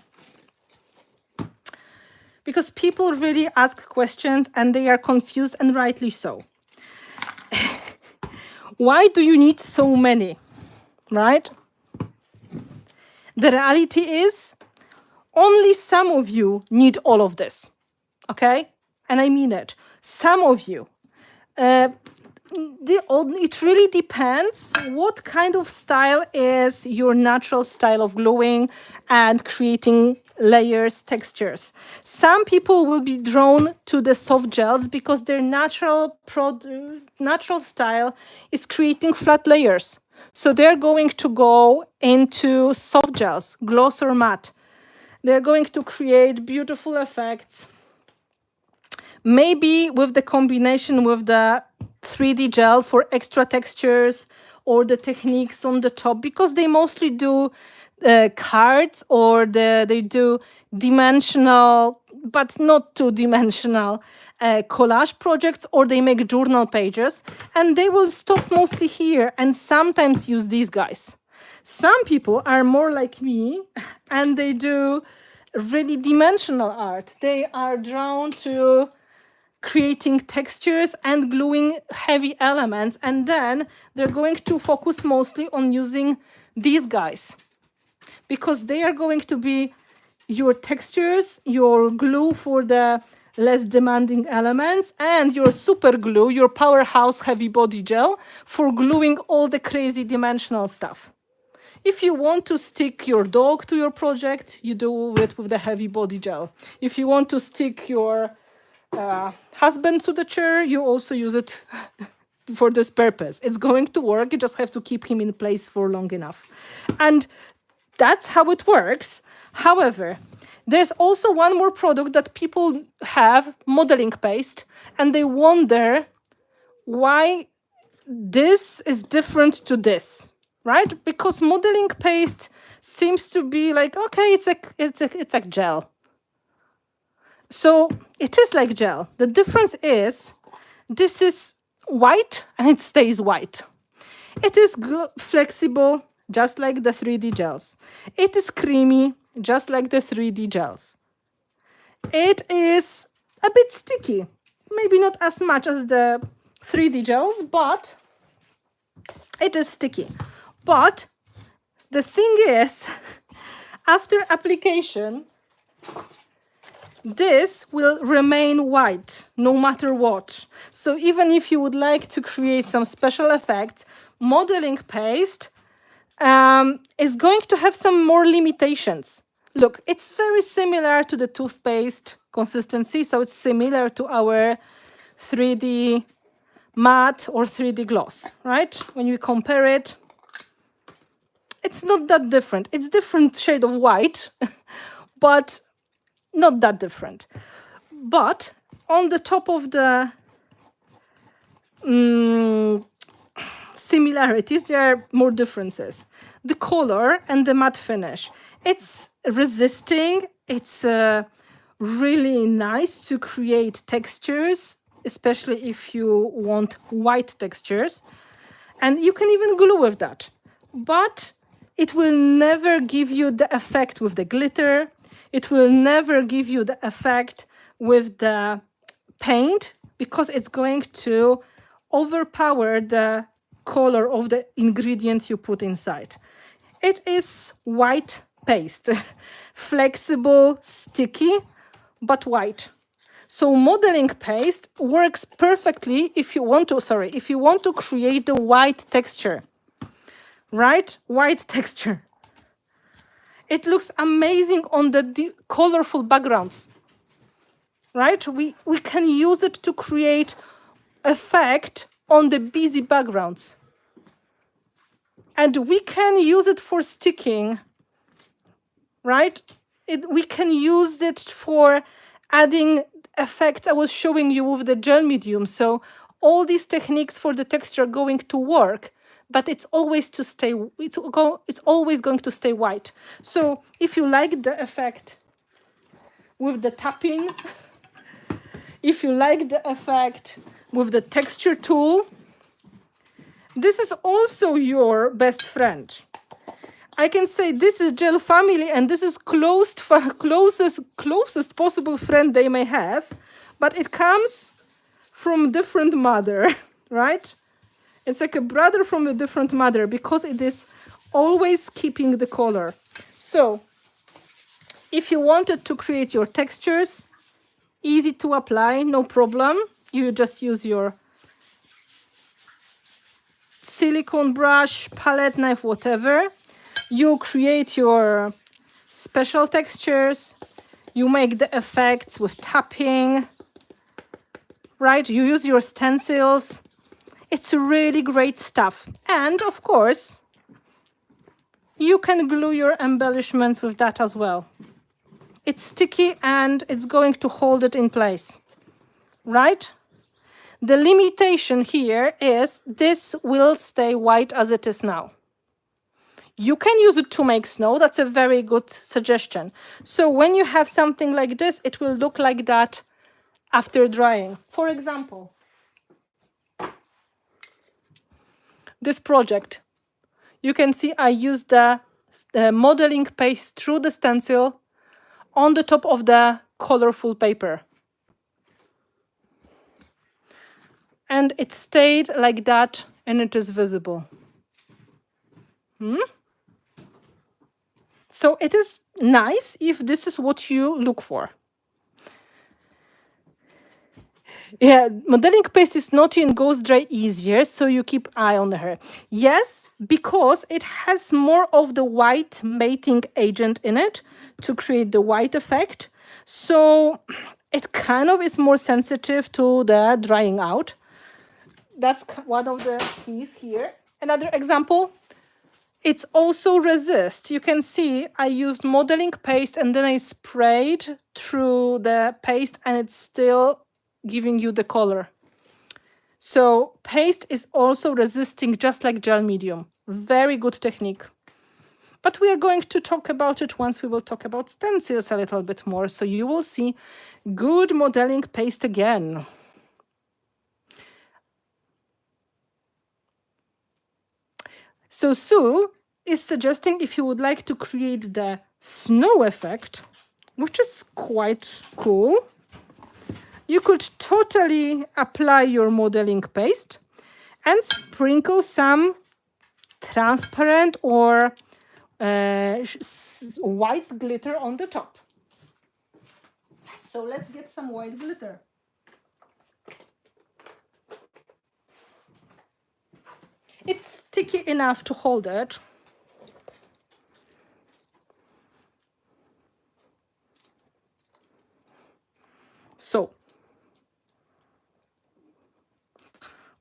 Because people really ask questions and they are confused, and rightly so. Why do you need so many, right? The reality is only some of you need all of this, okay? And I mean it. Some of you. It really depends what kind of style is your natural style of gluing and creating layers, textures. Some people will be drawn to the soft gels because their natural style is creating flat layers. So they're going to go into soft gels, gloss or matte. They're going to create beautiful effects. Maybe with the combination with the 3D gel for extra textures or the techniques on the top, because they mostly do cards or they do dimensional, but not two-dimensional collage projects, or they make journal pages, and they will stop mostly here and sometimes use these guys. Some people are more like me and they do really dimensional art. They are drawn to creating textures and gluing heavy elements, and then they're going to focus mostly on using these guys because they are going to be your textures, your glue for the less demanding elements, and your super glue, your powerhouse heavy body gel for gluing all the crazy dimensional stuff. If you want to stick your dog to your project, you do it with the heavy body gel. If you want to stick your husband to the chair, you also use it for this purpose. It's going to work. You just have to keep him in place for long enough. And that's how it works. However, there's also one more product that people have, modeling paste, and they wonder why this is different to this, right? Because modeling paste seems to be like, okay, it's like gel. So it is like gel. The difference is this is white and it stays white. It is flexible, just like the 3D gels. It is creamy, just like the 3D gels. It is a bit sticky, maybe not as much as the 3D gels, but it is sticky. But the thing is, after application, this will remain white no matter what. So even if you would like to create some special effects, modeling paste is going to have some more limitations. Look, it's very similar to the toothpaste consistency, so it's similar to our 3D matte or 3D gloss, right? When you compare it, it's not that different. It's different shade of white, but not that different. But on the top of the similarities, there are more differences. The color and the matte finish. It's resisting. It's really nice to create textures especially if you want white textures. And you can even glue with that. But it will never give you the effect with the glitter. It will never give you the effect with the paint, because it's going to overpower the color of the ingredient you put inside. It is white paste, flexible, sticky, but white. So modeling paste works perfectly if you want to create a white texture, right? White texture. It looks amazing on the colorful backgrounds, right? We can use it to create effect on the busy backgrounds. And we can use it for sticking, right? We can use it for adding effects I was showing you with the gel medium. So all these techniques for the texture are going to work, but it's always going to stay white. So if you like the effect with the tapping, if you like the effect with the texture tool, this is also your best friend. I can say this is gel family, and this is closest possible friend they may have, but it comes from different mother, right? It's like a brother from a different mother, because it is always keeping the color. So if you wanted to create your textures, easy to apply, no problem. You just use your silicone brush, palette knife, whatever. You create your special textures. You make the effects with tapping, right? You use your stencils. It's really great stuff. And of course, you can glue your embellishments with that as well. It's sticky and it's going to hold it in place, right? The limitation here is this will stay white as it is now. You can use it to make snow. That's a very good suggestion. So when you have something like this, it will look like that after drying. For example, this project, you can see I used the modeling paste through the stencil on the top of the colorful paper. And it stayed like that, and it is visible. So it is nice if this is what you look for. Yeah, modeling paste is naughty and goes dry easier, so you keep eye on her. Yes, because it has more of the white mating agent in it to create the white effect. So it kind of is more sensitive to the drying out. That's one of the keys here. Another example, it's also resist. You can see I used modeling paste and then I sprayed through the paste, and it's still giving you the color. So paste is also resisting, just like gel medium. Very good technique. But we are going to talk about it once we will talk about stencils a little bit more. So you will see good modeling paste again. So Sue is suggesting if you would like to create the snow effect, which is quite cool, you could totally apply your modeling paste and sprinkle some transparent or white glitter on the top. So let's get some white glitter. It's sticky enough to hold it. So,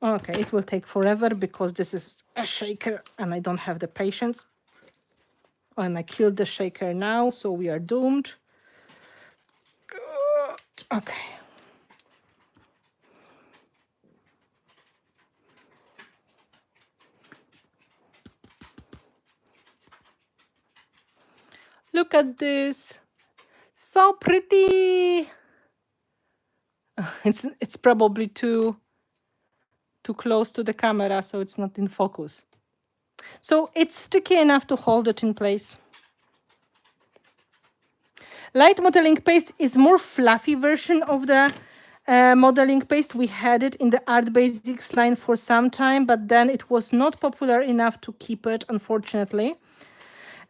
okay, it will take forever because this is a shaker and I don't have the patience. And I killed the shaker now, so we are doomed. Okay. Look at this. So pretty. It's probably too close to the camera, so it's not in focus. So it's sticky enough to hold it in place. Light modeling paste is more fluffy version of the modeling paste. We had it in the Art Basics line for some time, but then it was not popular enough to keep it, unfortunately.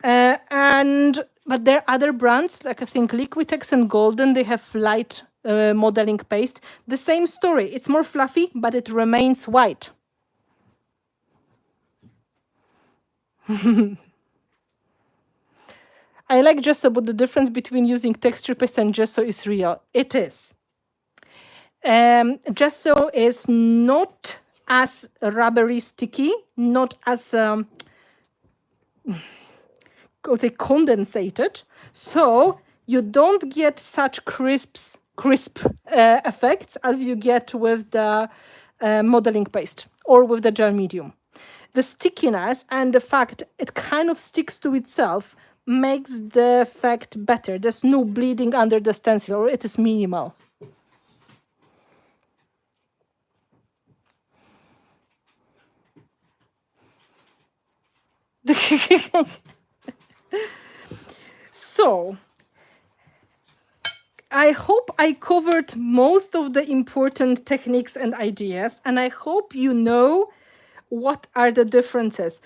But there are other brands, like I think Liquitex and Golden, they have light modeling paste. The same story. It's more fluffy, but it remains white. I like gesso, but the difference between using texture paste and gesso is real. It is. Gesso is not as rubbery sticky, not as condensated, so you don't get such crisp effects as you get with the modeling paste or with the gel medium. The stickiness and the fact it kind of sticks to itself makes the effect better. There's no bleeding under the stencil, or it is minimal. So, I hope I covered most of the important techniques and ideas, and I hope you know what are the differences.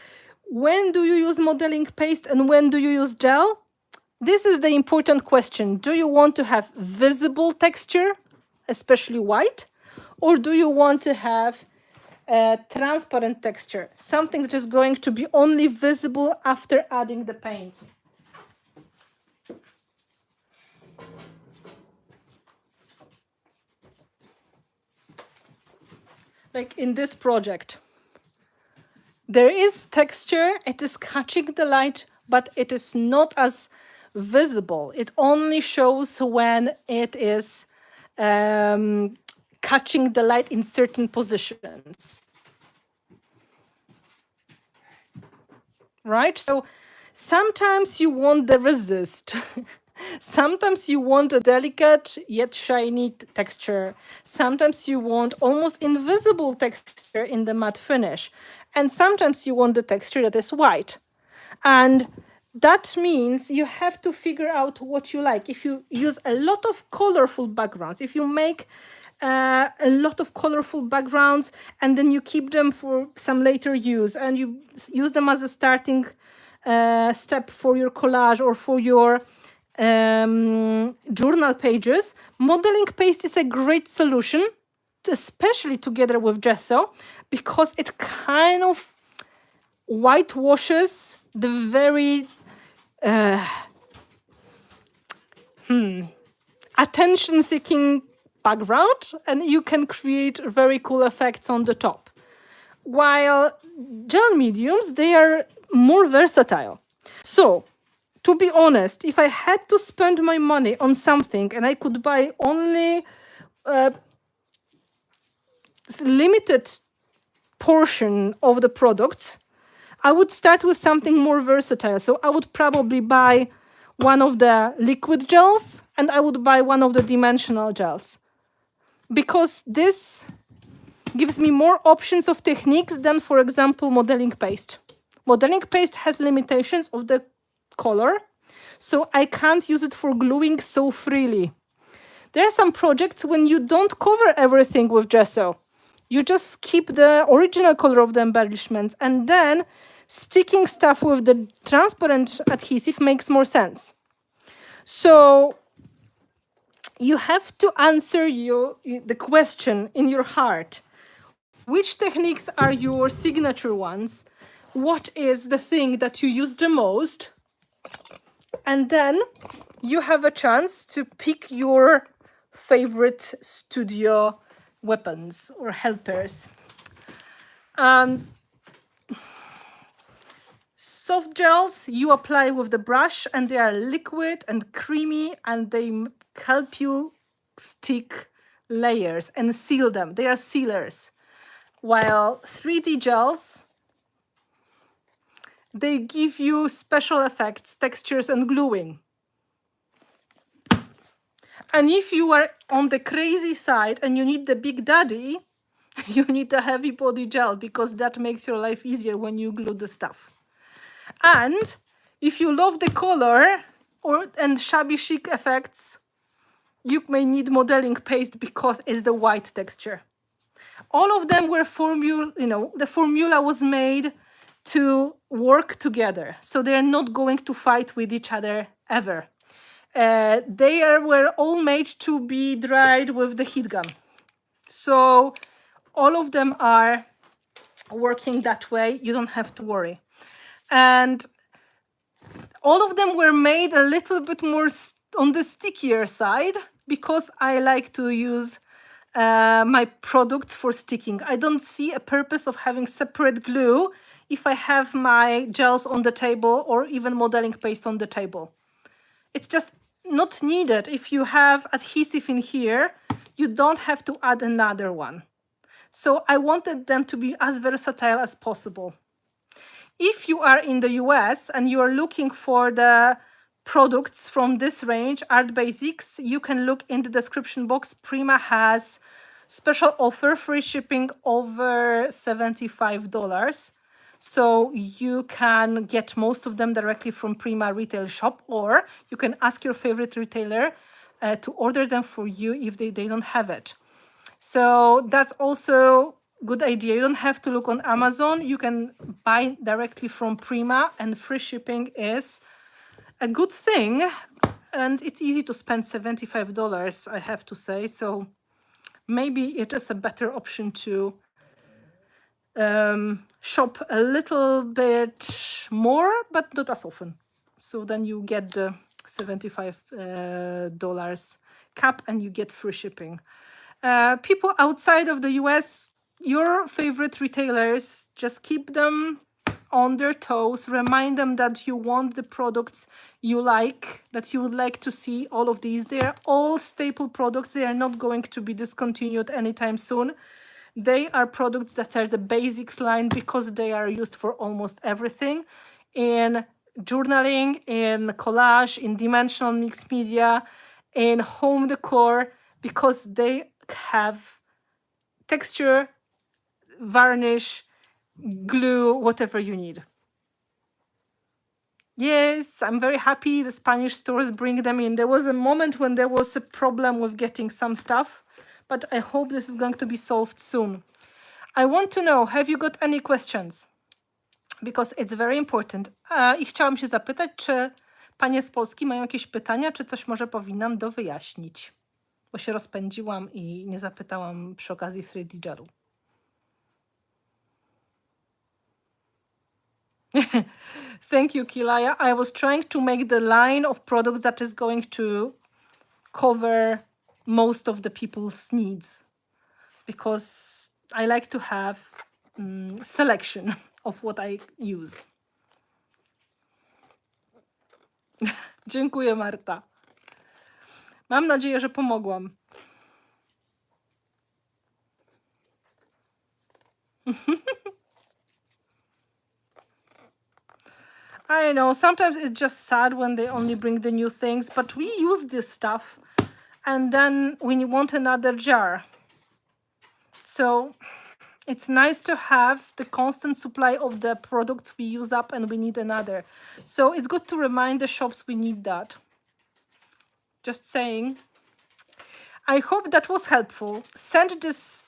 When do you use modeling paste and when do you use gel? This is the important question. Do you want to have visible texture, especially white, or do you want to have a transparent texture, something that is going to be only visible after adding the paint? Like in this project, there is texture, it is catching the light, but it is not as visible. It only shows when it is catching the light in certain positions. Right? So sometimes you want the resist. Sometimes you want a delicate yet shiny texture. Sometimes you want almost invisible texture in the matte finish. And sometimes you want the texture that is white. And that means you have to figure out what you like. If you use a lot of colorful backgrounds, if you make a lot of colorful backgrounds and then you keep them for some later use and you use them as a starting step for your collage or for your journal pages, modeling paste is a great solution, especially together with gesso, because it kind of whitewashes the very attention-seeking background, and you can create very cool effects on the top. While gel mediums, they are more versatile. So, to be honest, if I had to spend my money on something and I could buy only a limited portion of the product, I would start with something more versatile. So I would probably buy one of the liquid gels and I would buy one of the dimensional gels, because this gives me more options of techniques than, for example, modeling paste. Modeling paste has limitations of the color, so I can't use it for gluing so freely. There are some projects when you don't cover everything with gesso. You just keep the original color of the embellishments, and then sticking stuff with the transparent adhesive makes more sense. So you have to answer the question in your heart. Which techniques are your signature ones? What is the thing that you use the most? And then you have a chance to pick your favorite studio weapons or helpers. Soft gels you apply with the brush, and they are liquid and creamy, and they help you stick layers and seal them. They are sealers. While 3D gels, they give you special effects, textures, and gluing. And if you are on the crazy side and you need the big daddy, you need a heavy body gel because that makes your life easier when you glue the stuff. And if you love the color and shabby chic effects, you may need modeling paste because it's the white texture. All of them were the formula was made to work together. So they're not going to fight with each other ever. They were all made to be dried with the heat gun. So all of them are working that way. You don't have to worry. And all of them were made a little bit more on the stickier side because I like to use my products for sticking. I don't see a purpose of having separate glue if I have my gels on the table or even modeling paste on the table. It's just not needed. If you have adhesive in here, you don't have to add another one. So I wanted them to be as versatile as possible. If you are in the US and you are looking for the products from this range, Art Basics, you can look in the description box. Prima has special offer, free shipping over $75. So you can get most of them directly from Prima retail shop, or you can ask your favorite retailer to order them for you if they don't have it. So that's also good idea. You don't have to look on Amazon. You can buy directly from Prima, and free shipping is a good thing. And it's easy to spend $75, I have to say. So maybe it is a better option to shop a little bit more, but not as often. So then you get the $75 cap and you get free shipping. People outside of the US, your favorite retailers, just keep them on their toes. Remind them that you want the products you like, that you would like to see all of these. They are all staple products. They are not going to be discontinued anytime soon. They are products that are the basics line because they are used for almost everything in journaling, in collage, in dimensional mixed media, in home decor, because they have texture, varnish, glue, whatever you need. Yes, I'm very happy the Spanish stores bring them in. There was a moment when there was a problem with getting some stuff, but I hope this is going to be solved soon. I want to know, have you got any questions? Because it's very important. I chciałam się zapytać, czy panie z Polski mają jakieś pytania, czy coś może powinnam dowyjaśnić? Bo się rozpędziłam i nie zapytałam przy okazji 3D gelu. Thank you, Kilaya. I was trying to make the line of products that is going to cover most of the people's needs, because I like to have selection of what I use. Dziękuję, Marta. Mam nadzieję, że pomogłam. I know, sometimes it's just sad when they only bring the new things, but we use this stuff and then we want another jar. So it's nice to have the constant supply of the products we use up and we need another. So it's good to remind the shops we need that. Just saying. I hope that was helpful. Send this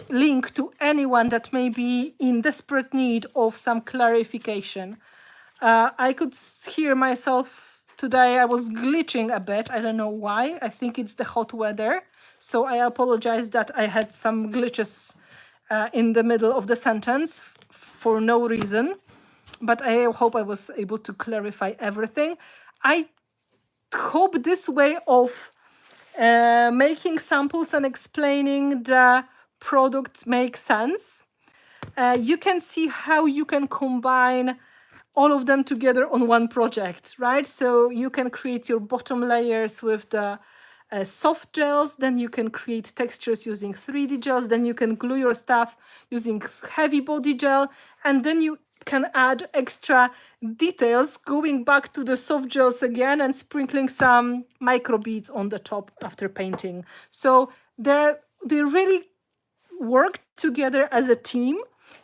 link to anyone that may be in desperate need of some clarification. I could hear myself today. I was glitching a bit. I don't know why. I think it's the hot weather. So I apologize that I had some glitches in the middle of the sentence for no reason. But I hope I was able to clarify everything. I hope this way of making samples and explaining the product makes sense. You can see how you can combine all of them together on one project, right? So you can create your bottom layers with the soft gels, then you can create textures using 3D gels, then you can glue your stuff using heavy body gel, and then you can add extra details, going back to the soft gels again and sprinkling some micro beads on the top after painting. So they really work together as a team.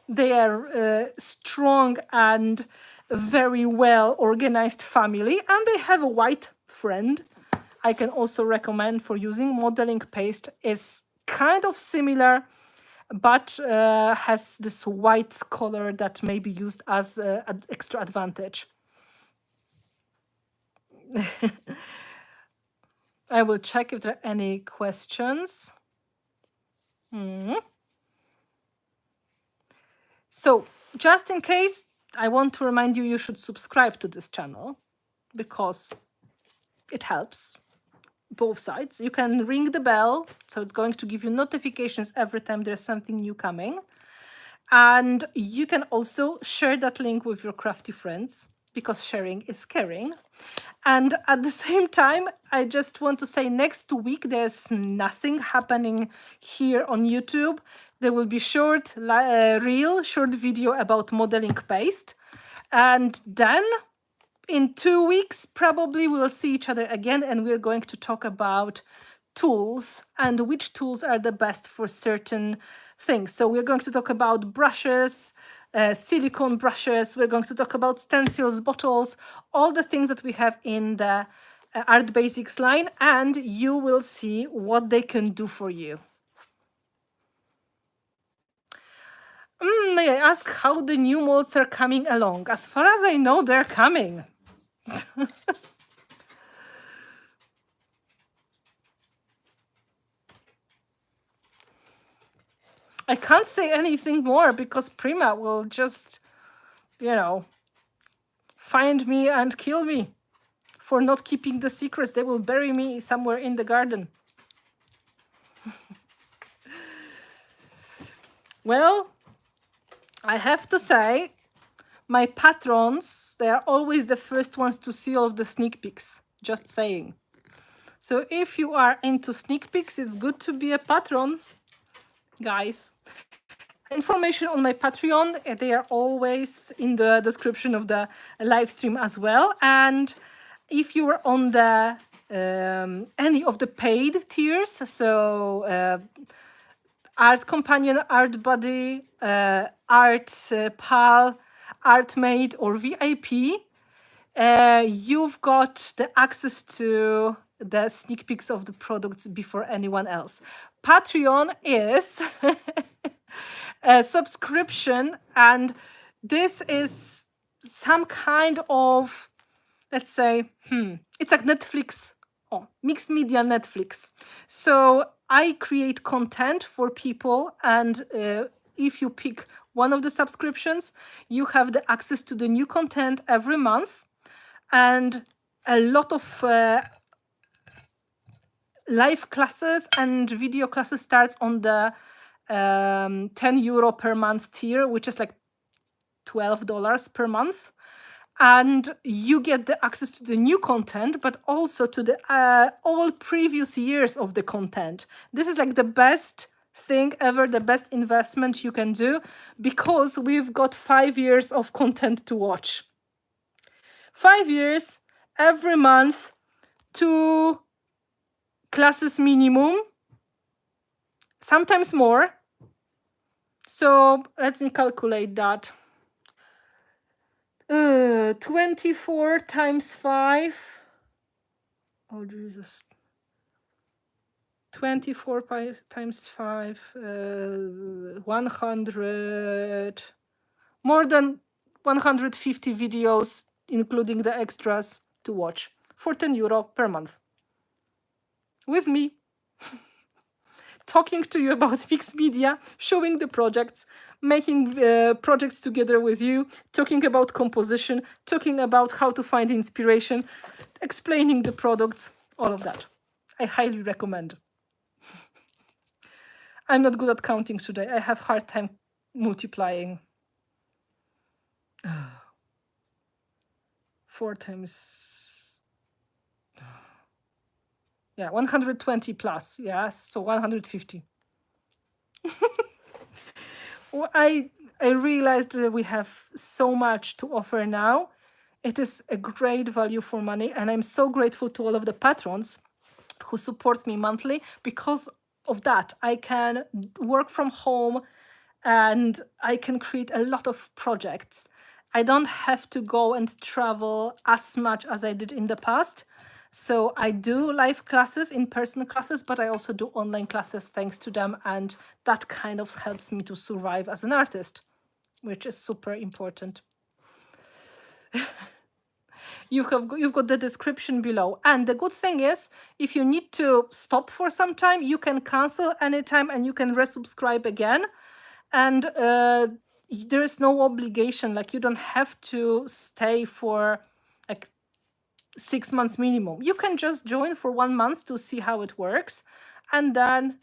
They are strong and very well organized family, and they have a white friend. I can also recommend for using modeling paste. Is kind of similar, but has this white color that may be used as an extra advantage. I will check if there are any questions. So just in case, I want to remind you, you should subscribe to this channel because it helps both sides. You can ring the bell, so it's going to give you notifications every time there's something new coming. And you can also share that link with your crafty friends because sharing is caring. And at the same time, I just want to say next week, there's nothing happening here on YouTube. There will be short video about modeling paste. And then in 2 weeks, probably we'll see each other again, and we're going to talk about tools and which tools are the best for certain things. So we're going to talk about brushes, silicone brushes. We're going to talk about stencils, bottles, all the things that we have in the Art Basics line, and you will see what they can do for you. May I ask how the new molds are coming along? As far as I know, they're coming. I can't say anything more because Prima will just, find me and kill me for not keeping the secrets. They will bury me somewhere in the garden. Well, I have to say, my patrons, they are always the first ones to see all of the sneak peeks, just saying. So if you are into sneak peeks, it's good to be a patron, guys. Information on my Patreon, they are always in the description of the live stream as well. And if you are on the any of the paid tiers, so Art Companion, Art Buddy, Art Pal, Art Mate, or VIP, you've got the access to the sneak peeks of the products before anyone else. Patreon is a subscription, and this is some kind of, let's say, it's like Netflix, mixed media Netflix. So I create content for people, and if you pick one of the subscriptions, you have the access to the new content every month, and a lot of live classes and video classes starts on the €10 per month tier, which is like $12 per month. And you get the access to the new content, but also to the all previous years of the content. This is like the best thing ever, the best investment you can do, because we've got 5 years of content to watch. 5 years, every month, 2 classes minimum, sometimes more. So let me calculate that. 24 times 5. Oh, Jesus. 24 times 5, 100, more than 150 videos, including the extras, to watch for €10 per month. With me. Talking to you about mixed media, showing the projects, making projects together with you, talking about composition, talking about how to find inspiration, explaining the products, all of that. I highly recommend. I'm not good at counting today. I have a hard time multiplying. 4 times... Yeah, 120 plus, yes, so 150. Well, I realized that we have so much to offer now. It is a great value for money, and I'm so grateful to all of the patrons who support me monthly. Because of that, I can work from home and I can create a lot of projects. I don't have to go and travel as much as I did in the past. So I do live classes, in-person classes, but I also do online classes thanks to them. And that kind of helps me to survive as an artist, which is super important. You've got the description below. And the good thing is, if you need to stop for some time, you can cancel anytime and you can resubscribe again. And there is no obligation, like you don't have to stay for like 6 months minimum. You can just join for 1 month to see how it works, and then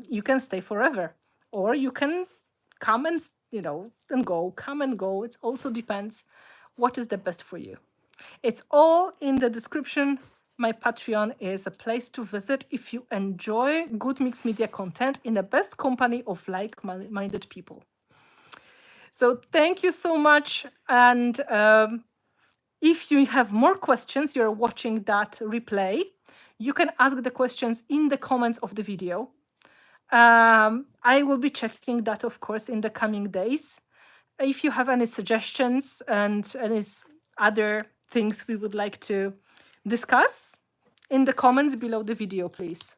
you can stay forever, or you can come and and go, come and go. It also depends what is the best for you. It's all in the description. My Patreon is a place to visit if you enjoy good mixed media content in the best company of like-minded people. So thank you so much. And if you have more questions, you're watching that replay, you can ask the questions in the comments of the video. I will be checking that, of course, in the coming days. If you have any suggestions and any other things we would like to discuss, in the comments below the video, please.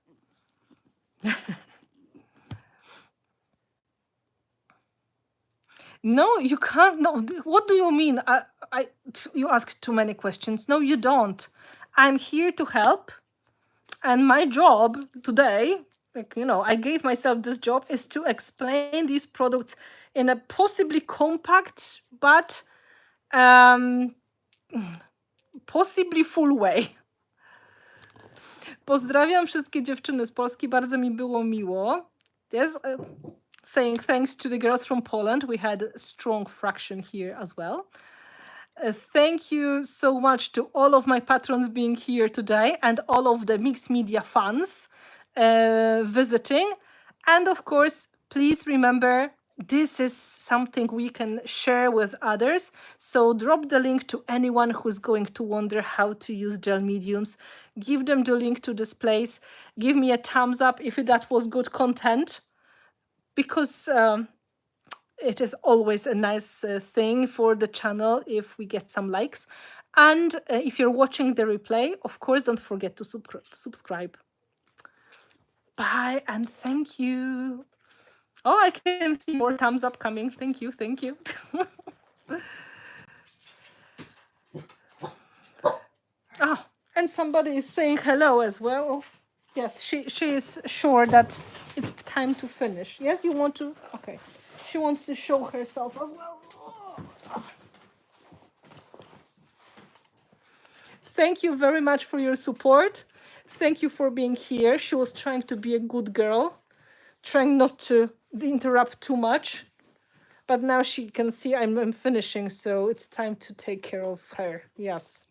No, you can't. No, what do you mean? You ask too many questions. No, you don't. I'm here to help. And my job today, I gave myself this job, is to explain these products in a possibly compact, but possibly full way. Pozdrawiam wszystkie dziewczyny z Polski. Bardzo mi było miło. Yes, saying thanks to the girls from Poland. We had a strong fraction here as well. Thank you so much to all of my patrons being here today and all of the mixed media fans visiting. And of course, please remember, this is something we can share with others. So drop the link to anyone who's going to wonder how to use gel mediums. Give them the link to this place. Give me a thumbs up if that was good content, because it is always a nice thing for the channel if we get some likes. And if you're watching the replay, of course, don't forget to subscribe. Bye and thank you. Oh, I can see more thumbs up coming. Thank you, thank you. Oh, and somebody is saying hello as well. Yes, she is sure that it's time to finish. Yes, you want to? Okay. She wants to show herself as well. Thank you very much for your support. Thank you for being here. She was trying to be a good girl, trying not to interrupt too much. But now she can see I'm finishing, so it's time to take care of her. Yes.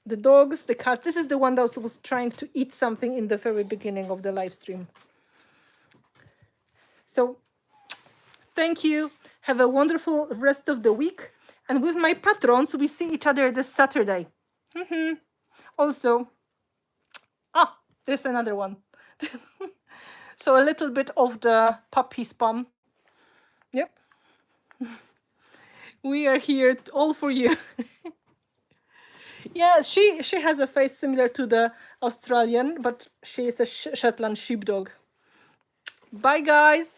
The dogs, the cat. This is the one that was trying to eat something in the very beginning of the live stream. So thank you. Have a wonderful rest of the week. And with my patrons, we see each other this Saturday. Also, there's another one. So a little bit of the puppy spam. Yep. We are here all for you. Yeah, she has a face similar to the Australian, but she is a Shetland sheepdog. Bye, guys.